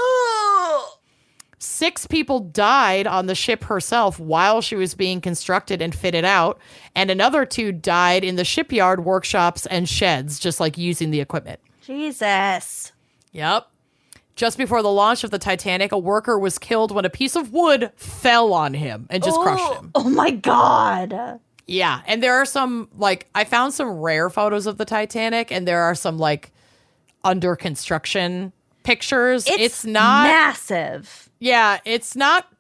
6 people died on the ship herself while she was being constructed and fitted out, and another 2 died in the shipyard workshops and sheds, just like using the equipment. Jesus. Yep. Just before the launch of the Titanic, a worker was killed when a piece of wood fell on him and just crushed him. Oh my God. Yeah. And there are some, like, I found some rare photos of the Titanic, and there are some, like, under construction pictures. It's not massive. Yeah, it's not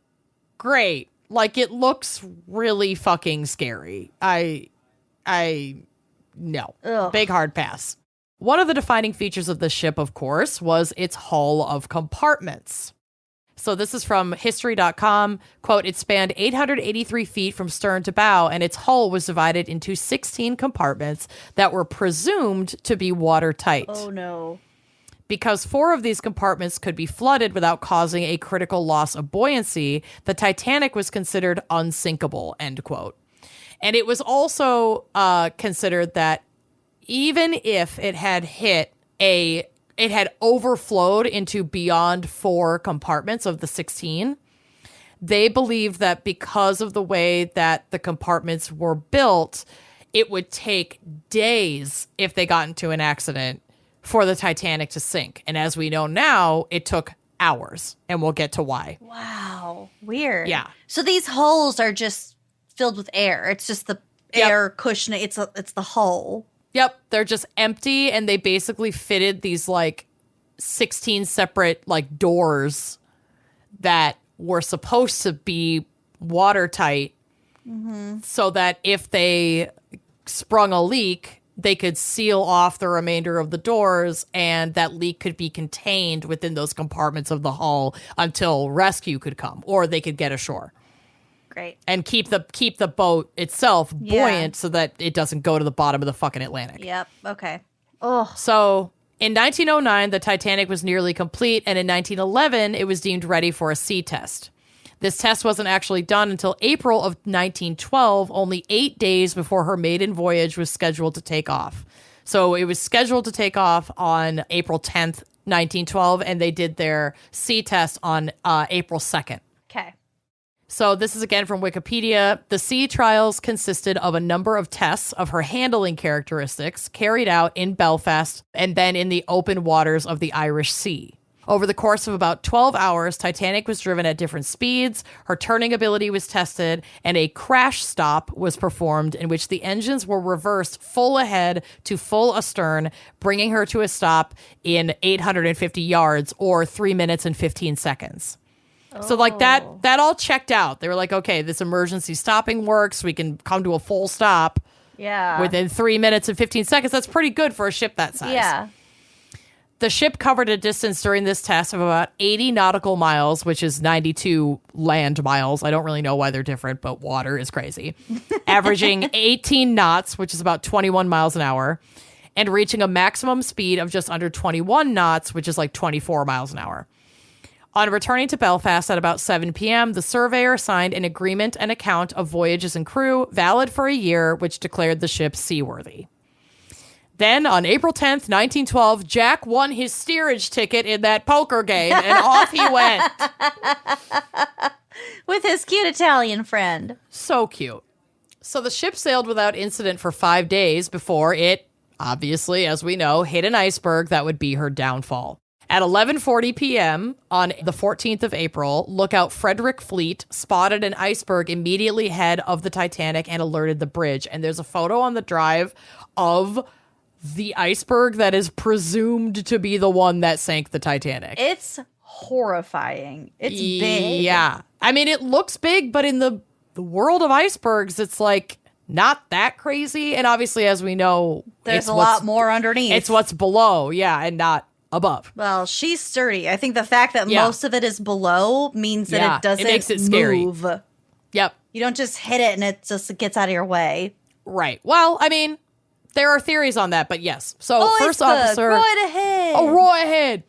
great. Like, it looks really fucking scary. No. Ugh. Big hard pass. One of the defining features of the ship, of course, was its hull of compartments. So this is from history.com. Quote, it spanned 883 feet from stern to bow, and its hull was divided into 16 compartments that were presumed to be watertight. Oh no. Because 4 of these compartments could be flooded without causing a critical loss of buoyancy, the Titanic was considered unsinkable, end quote. And it was also considered that even if it had it had overflowed into beyond 4 compartments of the 16, they believed that because of the way that the compartments were built, it would take days if they got into an accident for the Titanic to sink. And as we know now, it took hours, and we'll get to why. Wow. Weird. Yeah. So these holes are just filled with air. It's just the air cushioning. It's the hull. Yep, they're just empty, and they basically fitted these, like, 16 separate, like, doors that were supposed to be watertight so that if they sprung a leak, they could seal off the remainder of the doors, and that leak could be contained within those compartments of the hull until rescue could come, or they could get ashore. Great. And keep the boat itself buoyant so that it doesn't go to the bottom of the fucking Atlantic. Yep. Okay. Oh. So in 1909, the Titanic was nearly complete, and in 1911, it was deemed ready for a sea test. This test wasn't actually done until April of 1912, only 8 days before her maiden voyage was scheduled to take off. So it was scheduled to take off on April 10th, 1912, and they did their sea test on April 2nd. Okay. So this is again from Wikipedia. The sea trials consisted of a number of tests of her handling characteristics carried out in Belfast and then in the open waters of the Irish Sea. Over the course of about 12 hours, Titanic was driven at different speeds, her turning ability was tested, and a crash stop was performed in which the engines were reversed full ahead to full astern, bringing her to a stop in 850 yards or 3 minutes and 15 seconds. So like that all checked out. They were like, okay, this emergency stopping works. We can come to a full stop within 3 minutes and 15 seconds. That's pretty good for a ship that size. Yeah. The ship covered a distance during this test of about 80 nautical miles, which is 92 land miles. I don't really know why they're different, but water is crazy. Averaging 18 knots, which is about 21 miles an hour, and reaching a maximum speed of just under 21 knots, which is like 24 miles an hour. On returning to Belfast at about 7 p.m., the surveyor signed an agreement and account of voyages and crew, valid for a year, which declared the ship seaworthy. Then, on April 10th, 1912, Jack won his steerage ticket in that poker game, and off he went. With his cute Italian friend. So cute. So the ship sailed without incident for 5 days before it, obviously, as we know, hit an iceberg that would be her downfall. At 11:40 p.m. on the 14th of April, lookout Frederick Fleet spotted an iceberg immediately ahead of the Titanic and alerted the bridge. And there's a photo on the drive of the iceberg that is presumed to be the one that sank the Titanic. It's horrifying. It's big. Yeah. I mean, it looks big, but in the world of icebergs, it's like not that crazy. And obviously, as we know, there's a lot more underneath. It's what's below, and not above. Well, she's sturdy. I think the fact that most of it is below means that it doesn't makes it scary. move. Yep. You don't just hit it and it just gets out of your way. Right. Well, I mean, there are theories on that, but yes. So first iceberg, officer, right ahead. Oh, right ahead.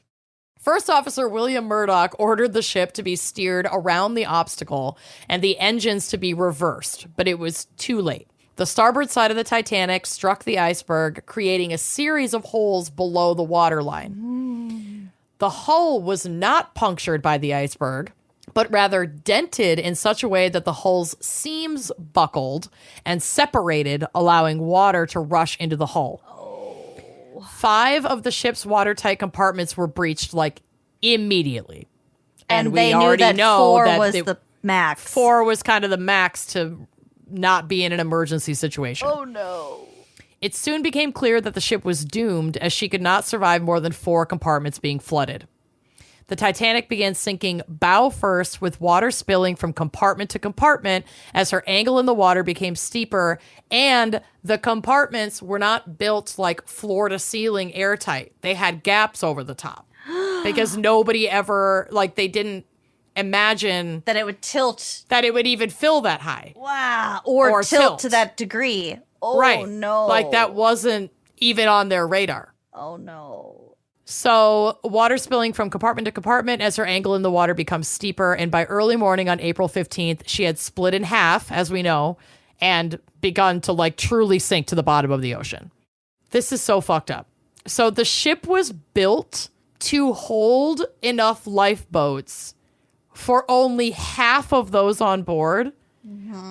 First officer William Murdoch ordered the ship to be steered around the obstacle and the engines to be reversed, but it was too late. The starboard side of the Titanic struck the iceberg, creating a series of holes below the waterline. The hull was not punctured by the iceberg, but rather dented in such a way that the hull's seams buckled and separated, allowing water to rush into the hull. 5 of the ship's watertight compartments were breached like immediately. And we they knew already that know 4 that was the max. 4 was kind of the max to not be in an emergency situation. Oh, no. It soon became clear that the ship was doomed, as she could not survive more than 4 compartments being flooded. The Titanic began sinking bow first, with water spilling from compartment to compartment as her angle in the water became steeper, and the compartments were not built like floor to ceiling airtight. They had gaps over the top because nobody ever, they didn't imagine that it would tilt. That it would even fill that high. Wow. Or tilt to that degree. Oh, right. No. That wasn't even on their radar. Oh, no. So water spilling from compartment to compartment as her angle in the water becomes steeper. And by early morning on April 15th, she had split in half, as we know, and begun to truly sink to the bottom of the ocean. This is so fucked up. So the ship was built to hold enough lifeboats for only half of those on board,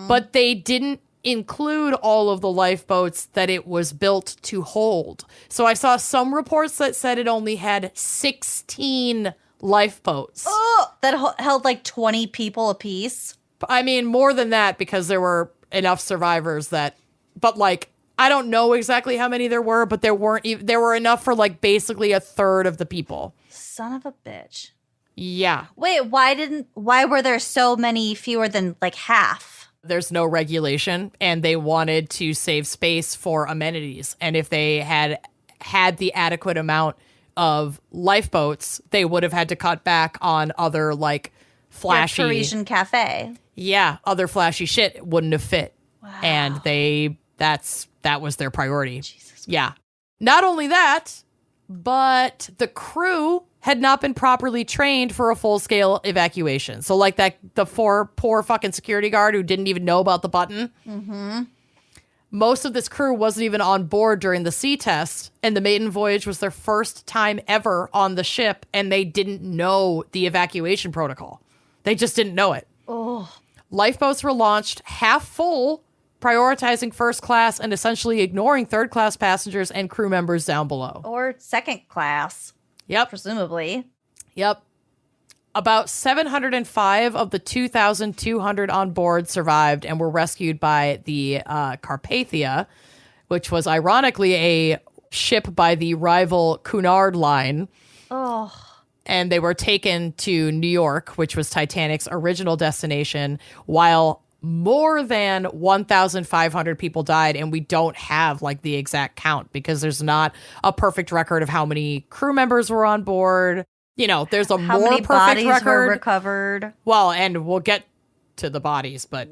but they didn't include all of the lifeboats that it was built to hold. So I saw some reports that said it only had 16 lifeboats. Oh, that held 20 people apiece. I mean, more than that, because there were enough survivors that, but I don't know exactly how many there were, but there were enough for basically a third of the people. Son of a bitch. Yeah. Wait, why were there so many fewer than half? There's no regulation, and they wanted to save space for amenities. And if they had the adequate amount of lifeboats, they would have had to cut back on other flashy Parisian cafe. Yeah, other flashy shit wouldn't have fit. Wow. And that was their priority. Jesus. Yeah. Not only that, but the crew had not been properly trained for a full-scale evacuation. So the poor fucking security guard who didn't even know about the button. Mm-hmm. Most of this crew wasn't even on board during the sea test, and the maiden voyage was their first time ever on the ship, and they didn't know the evacuation protocol. They just didn't know it. Oh. Lifeboats were launched half full, prioritizing first class and essentially ignoring third class passengers and crew members down below. Or second class. Yep. Presumably. Yep. About 705 of the 2,200 on board survived and were rescued by the Carpathia, which was ironically a ship by the rival Cunard Line. Oh. and they were taken to New York, which was Titanic's original destination, while more than 1,500 people died, and we don't have like the exact count because there's not a perfect record of how many crew members were on board. You know, there's a How more many perfect bodies record. were recovered? Well, and we'll get to the bodies, but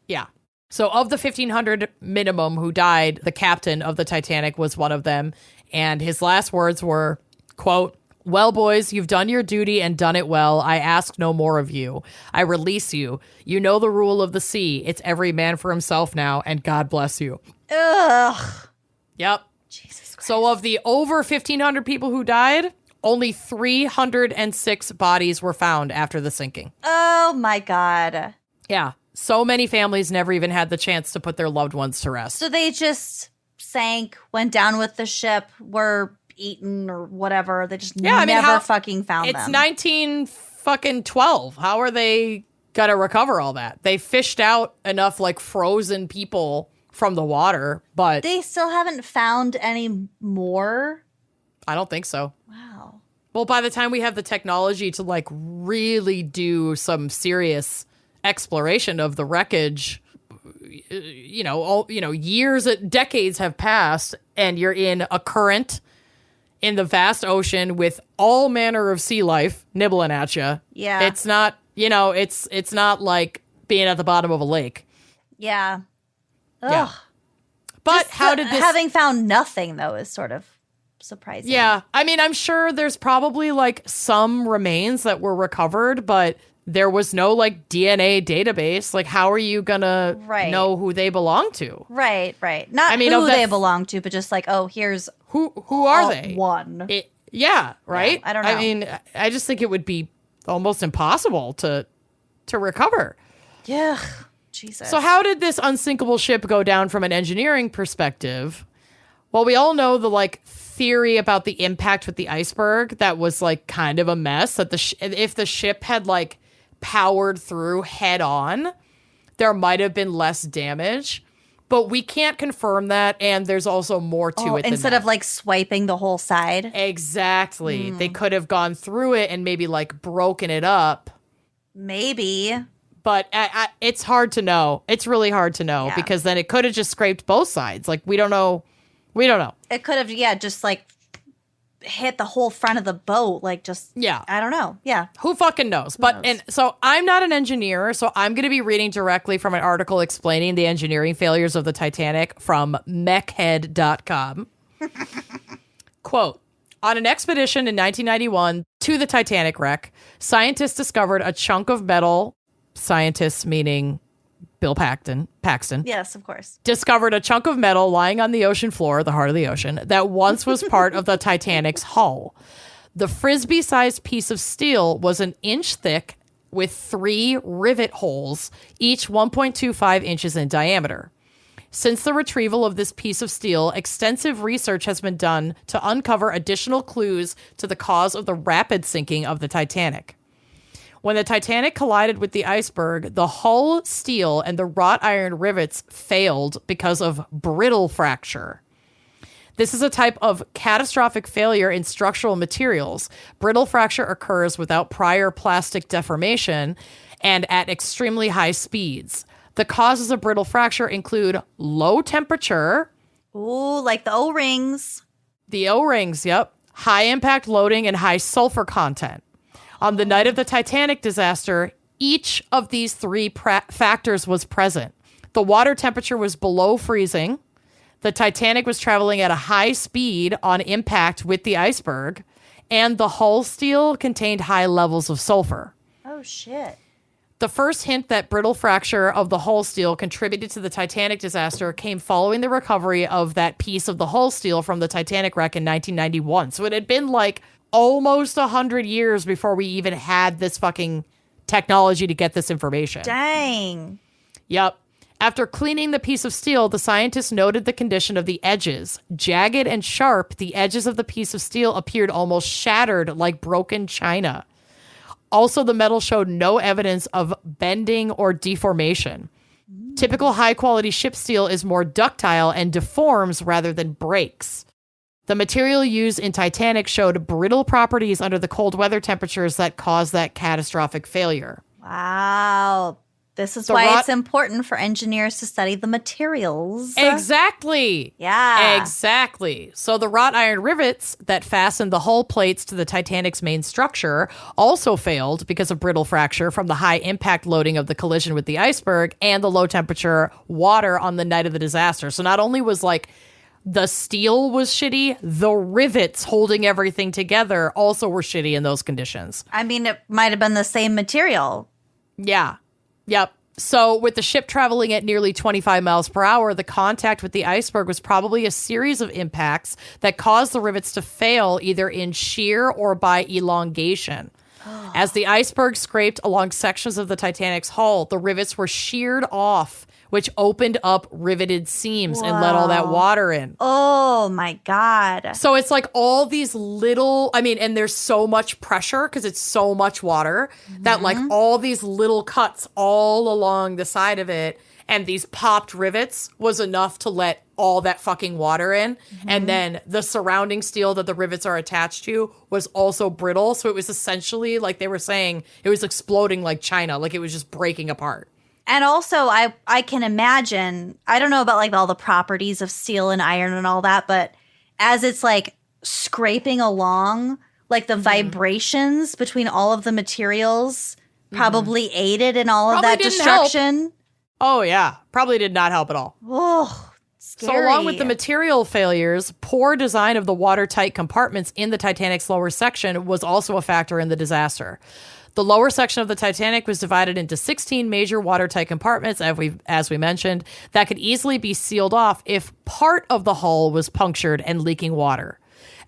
yeah. So of the 1,500 minimum who died, the captain of the Titanic was one of them. And his last words were, quote, "Well, boys, you've done your duty and done it well. I ask no more of you. I release you. You know the rule of the sea. It's every man for himself now, and God bless you." Ugh. Yep. Jesus Christ. So of the over 1,500 people who died, only 306 bodies were found after the sinking. Oh my God. Yeah. So many families never even had the chance to put their loved ones to rest. So they just sank, went down with the ship, were eaten or whatever. They just never fucking found them. It's 1912. How are they gonna recover all that? They fished out enough like frozen people from the water, but They still haven't found any more. I don't think so. Wow. Well, by the time we have the technology to like really do some serious exploration of the wreckage, decades have passed, and you're in a current in the vast ocean with all manner of sea life nibbling at you. Yeah. It's not, it's not like being at the bottom of a lake. Yeah. Ugh. Yeah. But Just how did this... having found nothing though is sort of surprising. Yeah. I mean, I'm sure there's probably like some remains that were recovered, but there was no like DNA database. Like, how are you gonna know who they belong to? Right. Not who they belong to, but just like, oh, here's who are they? One. Right? Yeah, I don't know. I mean, I just think it would be almost impossible to recover. Yeah. Jesus. So how did this unsinkable ship go down from an engineering perspective? Well, we all know the like theory about the impact with the iceberg that was like kind of a mess, that if the ship had like powered through head on, there might have been less damage, but we can't confirm that, and there's also more to it instead than of like swiping the whole side. Exactly. They could have gone through it and maybe like broken it up. Maybe. But it's hard to know. It's really hard to know because then it could have just scraped both sides. Like, we don't know. It could have, just like hit the whole front of the boat. Like, just, I don't know. Yeah. Who fucking knows? And so I'm not an engineer, so I'm going to be reading directly from an article explaining the engineering failures of the Titanic from mechhead.com. Quote, on an expedition in 1991 to the Titanic wreck, scientists discovered a chunk of metal. Scientists meaning Bill Paxton. Yes, of course. Discovered a chunk of metal lying on the ocean floor, the heart of the ocean, that once was part of the Titanic's hull. The frisbee-sized piece of steel was an inch thick with 3 rivet holes, each 1.25 inches in diameter. Since the retrieval of this piece of steel, extensive research has been done to uncover additional clues to the cause of the rapid sinking of the Titanic. When the Titanic collided with the iceberg, the hull steel and the wrought iron rivets failed because of brittle fracture. This is a type of catastrophic failure in structural materials. Brittle fracture occurs without prior plastic deformation and at extremely high speeds. The causes of brittle fracture include low temperature. Ooh, like the O-rings. The O-rings, yep. High impact loading and high sulfur content. On the night of the Titanic disaster, each of these 3 factors was present. The water temperature was below freezing. The Titanic was traveling at a high speed on impact with the iceberg. And the hull steel contained high levels of sulfur. Oh, shit. The first hint that brittle fracture of the hull steel contributed to the Titanic disaster came following the recovery of that piece of the hull steel from the Titanic wreck in 1991. So it had been like almost 100 years before we even had this fucking technology to get this information. Dang. Yep. After cleaning the piece of steel, the scientists noted the condition of the edges. Jagged and sharp, the edges of the piece of steel appeared almost shattered like broken china. Also, the metal showed no evidence of bending or deformation. Typical high-quality ship steel is more ductile and deforms rather than breaks. The material used in Titanic showed brittle properties under the cold weather temperatures that caused that catastrophic failure. Wow. This is why it's important for engineers to study the materials. Exactly. Yeah. Exactly. So the wrought iron rivets that fastened the hull plates to the Titanic's main structure also failed because of brittle fracture from the high impact loading of the collision with the iceberg and the low temperature water on the night of the disaster. So not only was like the steel was shitty, the rivets holding everything together also were shitty in those conditions. I mean, it might have been the same material. Yeah. Yep. So with the ship traveling at nearly 25 miles per hour, the contact with the iceberg was probably a series of impacts that caused the rivets to fail either in shear or by elongation. As the iceberg scraped along sections of the Titanic's hull, the rivets were sheared off, which opened up riveted seams and let all that water in. Oh, my God. So it's like all these little, and there's so much pressure because it's so much water that like all these little cuts all along the side of it and these popped rivets was enough to let all that fucking water in. And then the surrounding steel that the rivets are attached to was also brittle. So it was essentially, like they were saying, it was exploding like China, like it was just breaking apart. And also, I can imagine, I don't know about like all the properties of steel and iron and all that, but as it's like scraping along, like the vibrations between all of the materials probably aided in all of that destruction. Help. Oh, yeah. Probably did not help at all. Oh, scary. So along with the material failures, poor design of the watertight compartments in the Titanic's lower section was also a factor in the disaster. The lower section of the Titanic was divided into 16 major watertight compartments, as we mentioned, that could easily be sealed off if part of the hull was punctured and leaking water.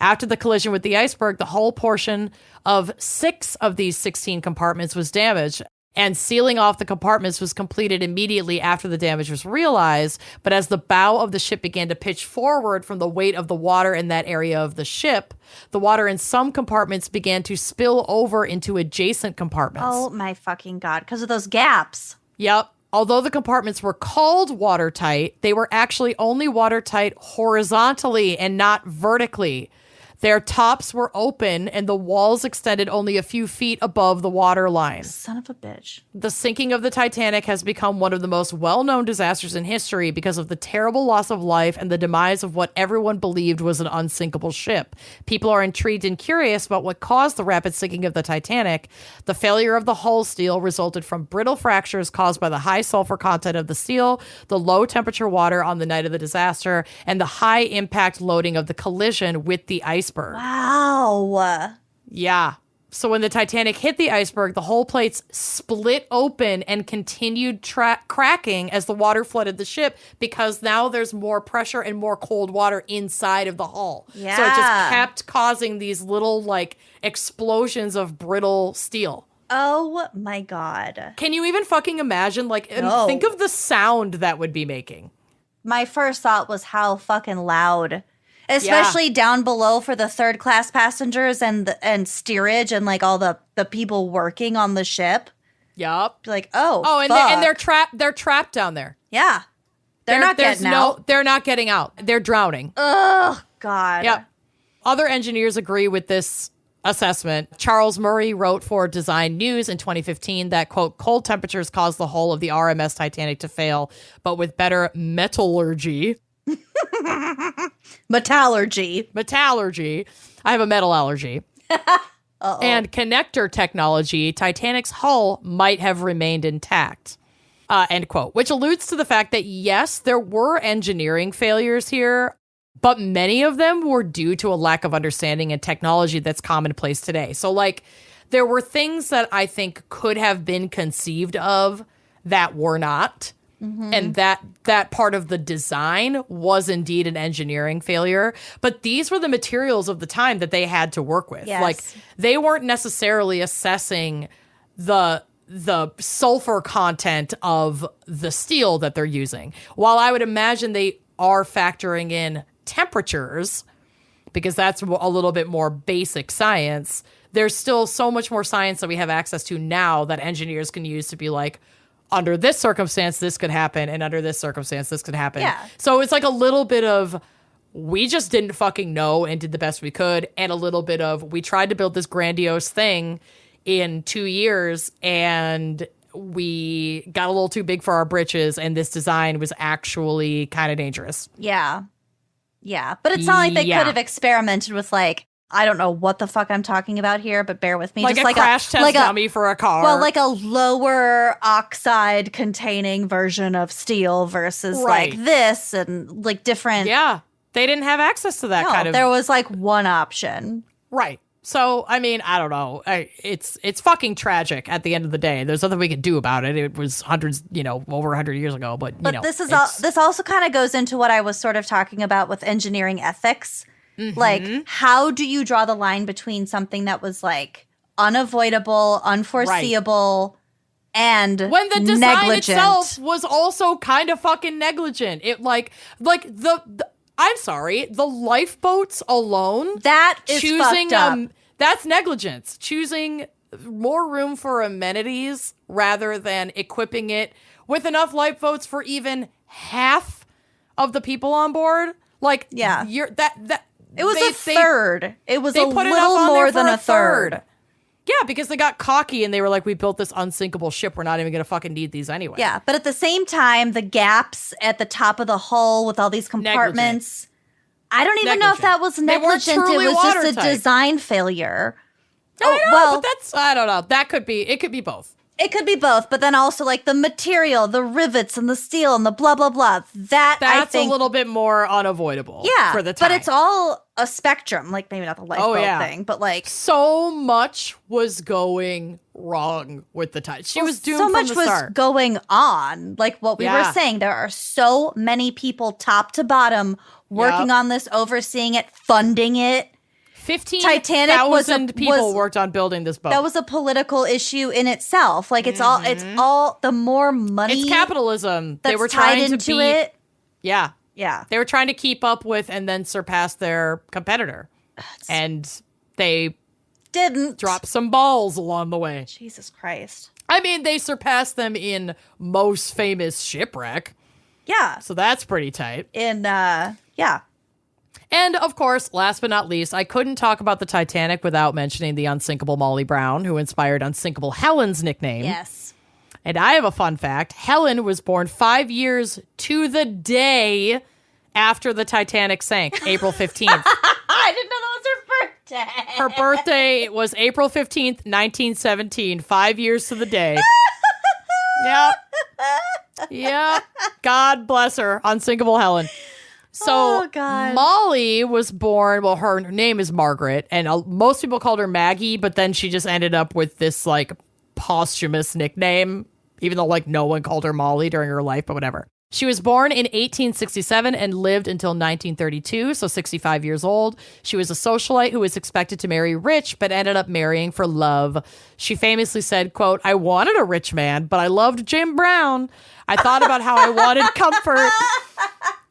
After the collision with the iceberg, the hull portion of 6 of these 16 compartments was damaged, and sealing off the compartments was completed immediately after the damage was realized. But as the bow of the ship began to pitch forward from the weight of the water in that area of the ship, the water in some compartments began to spill over into adjacent compartments. Oh my fucking God, because of those gaps. Yep. Although the compartments were called watertight, they were actually only watertight horizontally and not vertically. Their tops were open and the walls extended only a few feet above the water line. Son of a bitch. The sinking of the Titanic has become one of the most well-known disasters in history because of the terrible loss of life and the demise of what everyone believed was an unsinkable ship. People are intrigued and curious about what caused the rapid sinking of the Titanic. The failure of the hull steel resulted from brittle fractures caused by the high sulfur content of the steel, the low temperature water on the night of the disaster, and the high impact loading of the collision with the iceberg. Wow. Yeah. So when the Titanic hit the iceberg, the hull plates split open and continued cracking as the water flooded the ship because now there's more pressure and more cold water inside of the hull. Yeah. So it just kept causing these little like explosions of brittle steel. Oh my God. Can you even fucking imagine? Like, No. think of the sound that would be making. My first thought was how fucking loud. Especially down below for the third class passengers and steerage and like all the people working on the ship. Yup. Like, oh, and they're trapped down there. Yeah. They're not getting out. They're not getting out. They're drowning. Oh, God. Yep. Other engineers agree with this assessment. Charles Murray wrote for Design News in 2015 that, quote, cold temperatures caused the hull of the RMS Titanic to fail, but with better metallurgy. Metallurgy. I have a metal allergy. And connector technology, Titanic's hull might have remained intact. End quote. Which alludes to the fact that, yes, there were engineering failures here, but many of them were due to a lack of understanding and technology that's commonplace today. So, like, there were things that I think could have been conceived of that were not. Mm-hmm. And that part of the design was indeed an engineering failure. But these were the materials of the time that they had to work with. Yes. Like, they weren't necessarily assessing the sulfur content of the steel that they're using. While I would imagine they are factoring in temperatures, because that's a little bit more basic science, there's still so much more science that we have access to now that engineers can use to be like, under this circumstance, this could happen, and under this circumstance, this could happen. Yeah. So it's like a little bit of we just didn't fucking know and did the best we could. And a little bit of, we tried to build this grandiose thing in 2 years and we got a little too big for our britches, and this design was actually kind of dangerous. Yeah. Yeah. But it's not like they could have experimented with, like, I don't know what the fuck I'm talking about here, but bear with me. Like just a crash test dummy for a car. Well, like a lower oxide containing version of steel versus like this, and like different. Yeah. They didn't have access to that kind of. There was like one option. Right. So, I mean, I don't know. It's fucking tragic at the end of the day. There's nothing we can do about it. It was hundreds, over 100 years ago. But this also kind of goes into what I was sort of talking about with engineering ethics. Mm-hmm. Like, how do you draw the line between something that was like unavoidable, unforeseeable, and when the design negligent itself was also kind of fucking negligent? It I'm sorry, the lifeboats alone. That is fucked up. That's negligence. Choosing more room for amenities rather than equipping it with enough lifeboats for even half of the people on board. Like, yeah, it was a third. It was a little more than a third. Yeah, because they got cocky and they were like, we built this unsinkable ship. We're not even going to fucking need these anyway. Yeah, but at the same time, the gaps at the top of the hull with all these compartments. I don't even know if that was negligent. It was just a design failure. But I don't know. It could be both. It could be both, but then also like the material, the rivets and the steel and the blah, blah, blah. That's I think, a little bit more unavoidable for the time. But it's all a spectrum. Like maybe not the lifeboat thing, but like. So much was going wrong with the time. She was doomed so much from the start. Was going on. Like what we were saying, there are so many people top to bottom working on this, overseeing it, funding it. 15,000 people worked on building this boat. That was a political issue in itself. Like it's all the more money. It's capitalism. They were trying to beat it. Yeah. Yeah. They were trying to keep up with and then surpass their competitor. And they didn't drop some balls along the way. Jesus Christ. I mean, they surpassed them in most famous shipwreck. Yeah. So that's pretty tight. Yeah. And, of course, last but not least, I couldn't talk about the Titanic without mentioning the unsinkable Molly Brown, who inspired unsinkable Helen's nickname. Yes. And I have a fun fact. Helen was born 5 years to the day after the Titanic sank, April 15th. I didn't know that was her birthday. Her birthday was April 15th, 1917. 5 years to the day. Yep. God bless her. Unsinkable Helen. So Molly was born, well, her name is Margaret, and most people called her Maggie, but then she just ended up with this, like, posthumous nickname, even though, like, no one called her Molly during her life, but whatever. She was born in 1867 and lived until 1932, so 65 years old. She was a socialite who was expected to marry rich, but ended up marrying for love. She famously said, quote, "I wanted a rich man, but I loved Jim Brown. I thought about how I wanted comfort.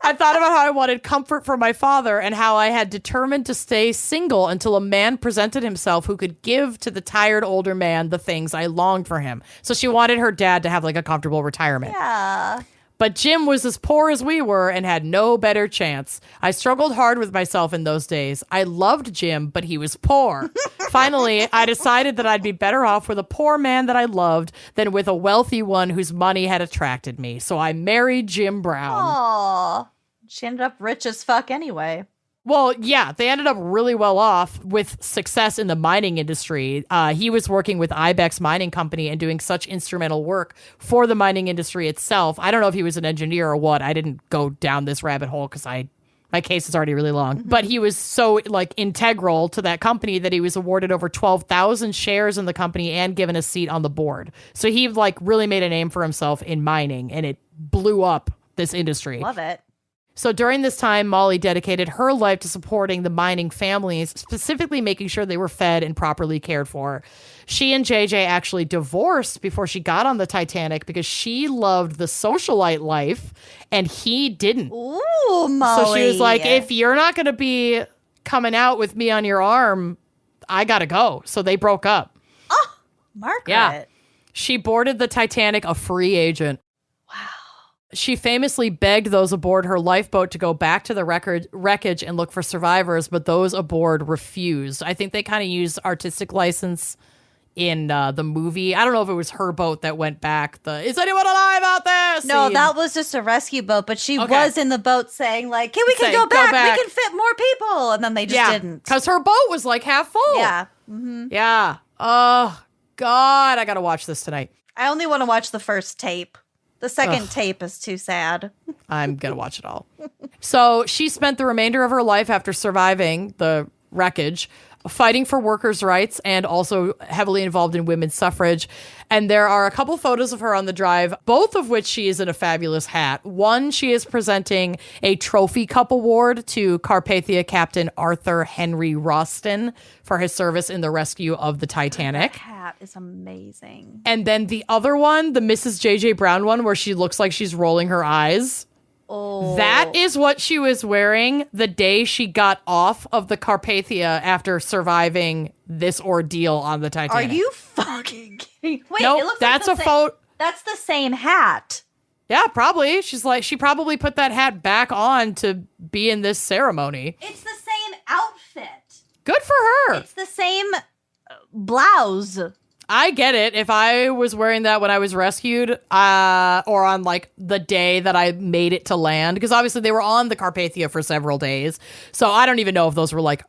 I thought about how I wanted comfort for my father and how I had determined to stay single until a man presented himself who could give to the tired older man the things I longed for him." So she wanted her dad to have like a comfortable retirement. Yeah. But Jim was as poor as we were and had no better chance. I struggled hard with myself in those days. I loved Jim, but he was poor. Finally, I decided that I'd be better off with a poor man that I loved than with a wealthy one whose money had attracted me. So I married Jim Brown. Aww. She ended up rich as fuck anyway. Well, yeah, they ended up really well off with success in the mining industry. He was working with Ibex Mining Company and doing such instrumental work for the mining industry itself. I don't know if he was an engineer or what. I didn't go down this rabbit hole because my case is already really long. But he was so like integral to that company that he was awarded over 12,000 shares in the company and given a seat on the board. So he like really made a name for himself in mining, and it blew up this industry. Love it. So during this time, Molly dedicated her life to supporting the mining families, specifically making sure they were fed and properly cared for. She and JJ actually divorced before she got on the Titanic because she loved the socialite life and he didn't. Ooh, Molly. So she was like, if you're not going to be coming out with me on your arm, I got to go. So they broke up. Oh, Margaret. Yeah. She boarded the Titanic a free agent. She famously begged those aboard her lifeboat to go back to the wreckage and look for survivors, but those aboard refused. I think they kind of used artistic license in the movie. I don't know if it was her boat that went back. Is anyone alive out there? No, that was just a rescue boat, but she was in the boat saying like, "Hey, we can go back. We can fit more people." And then they just didn't. Because her boat was like half full. Yeah. Mm-hmm. Yeah. Oh, God. I got to watch this tonight. I only want to watch the first tape. The second tape is too sad. I'm going to watch it all. So she spent the remainder of her life after surviving the wreckage fighting for workers' rights and also heavily involved in women's suffrage. And there are a couple photos of her on the drive, both of which she is in a fabulous hat. One, she is presenting a Trophy Cup award to Carpathia Captain Arthur Henry Roston for his service in the rescue of the Titanic. That hat is amazing. And then the other one, the Mrs. J.J. Brown one, where she looks like she's rolling her eyes. Oh. That is what she was wearing the day she got off of the Carpathia after surviving this ordeal on the Titanic. Are you fucking kidding? Wait, nope, it looks that's like a photo. That's the same hat. Yeah, probably. She probably put that hat back on to be in this ceremony. It's the same outfit. Good for her. It's the same blouse. I get it. If I was wearing that when I was rescued, or on like the day that I made it to land, because obviously they were on the Carpathia for several days. So I don't even know if those were like.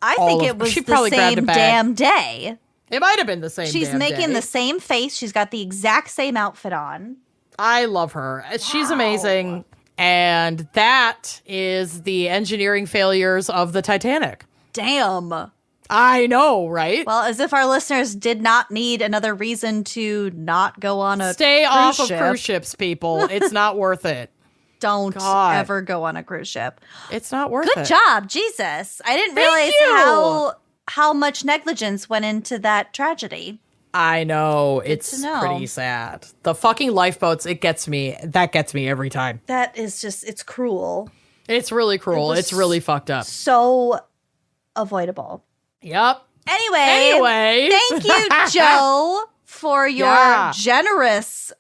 I think it was the same damn day. It might have been the same. She's making the same face. She's got the exact same outfit on. I love her. She's amazing. And that is the engineering failures of the Titanic. Damn. I know, right? Well, as if our listeners did not need another reason to not go on a Stay cruise off ship. of cruise ships, people. It's not worth it. Don't ever go on a cruise ship. It's not worth it. Good job, Jesus. I didn't realize how much negligence went into that tragedy. I know. It's pretty sad. The fucking lifeboats, it gets me. That gets me every time. That is just, it's cruel. It's really cruel. It's really fucked up. So avoidable. Yep. Anyway, thank you, Joe, for your generous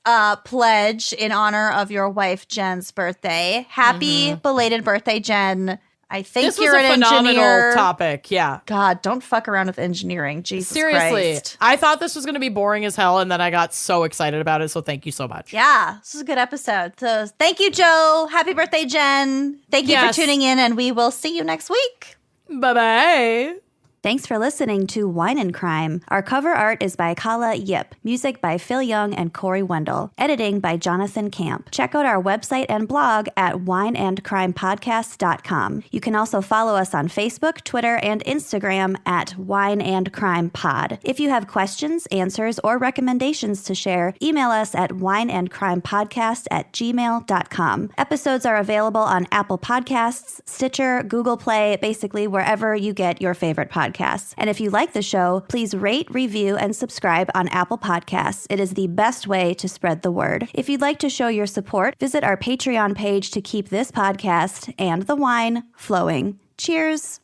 pledge in honor of your wife Jen's birthday. Happy belated birthday, Jen. I think this you're was a an phenomenal engineer. Topic. Yeah. God, don't fuck around with engineering. Jesus Seriously. Christ. I thought this was going to be boring as hell, and then I got so excited about it. So thank you so much. Yeah, this is a good episode. So thank you, Joe. Happy birthday, Jen. Thank you for tuning in, and we will see you next week. Bye-bye. Thanks for listening to Wine and Crime. Our cover art is by Kala Yip. Music by Phil Young and Corey Wendell. Editing by Jonathan Camp. Check out our website and blog at wineandcrimepodcast.com. You can also follow us on Facebook, Twitter, and Instagram at Wine and Crime Pod. If you have questions, answers, or recommendations to share, email us at wineandcrimepodcast@gmail.com. Episodes are available on Apple Podcasts, Stitcher, Google Play, basically wherever you get your favorite podcasts. And if you like the show, please rate, review, and subscribe on Apple Podcasts. It is the best way to spread the word. If you'd like to show your support, visit our Patreon page to keep this podcast and the wine flowing. Cheers.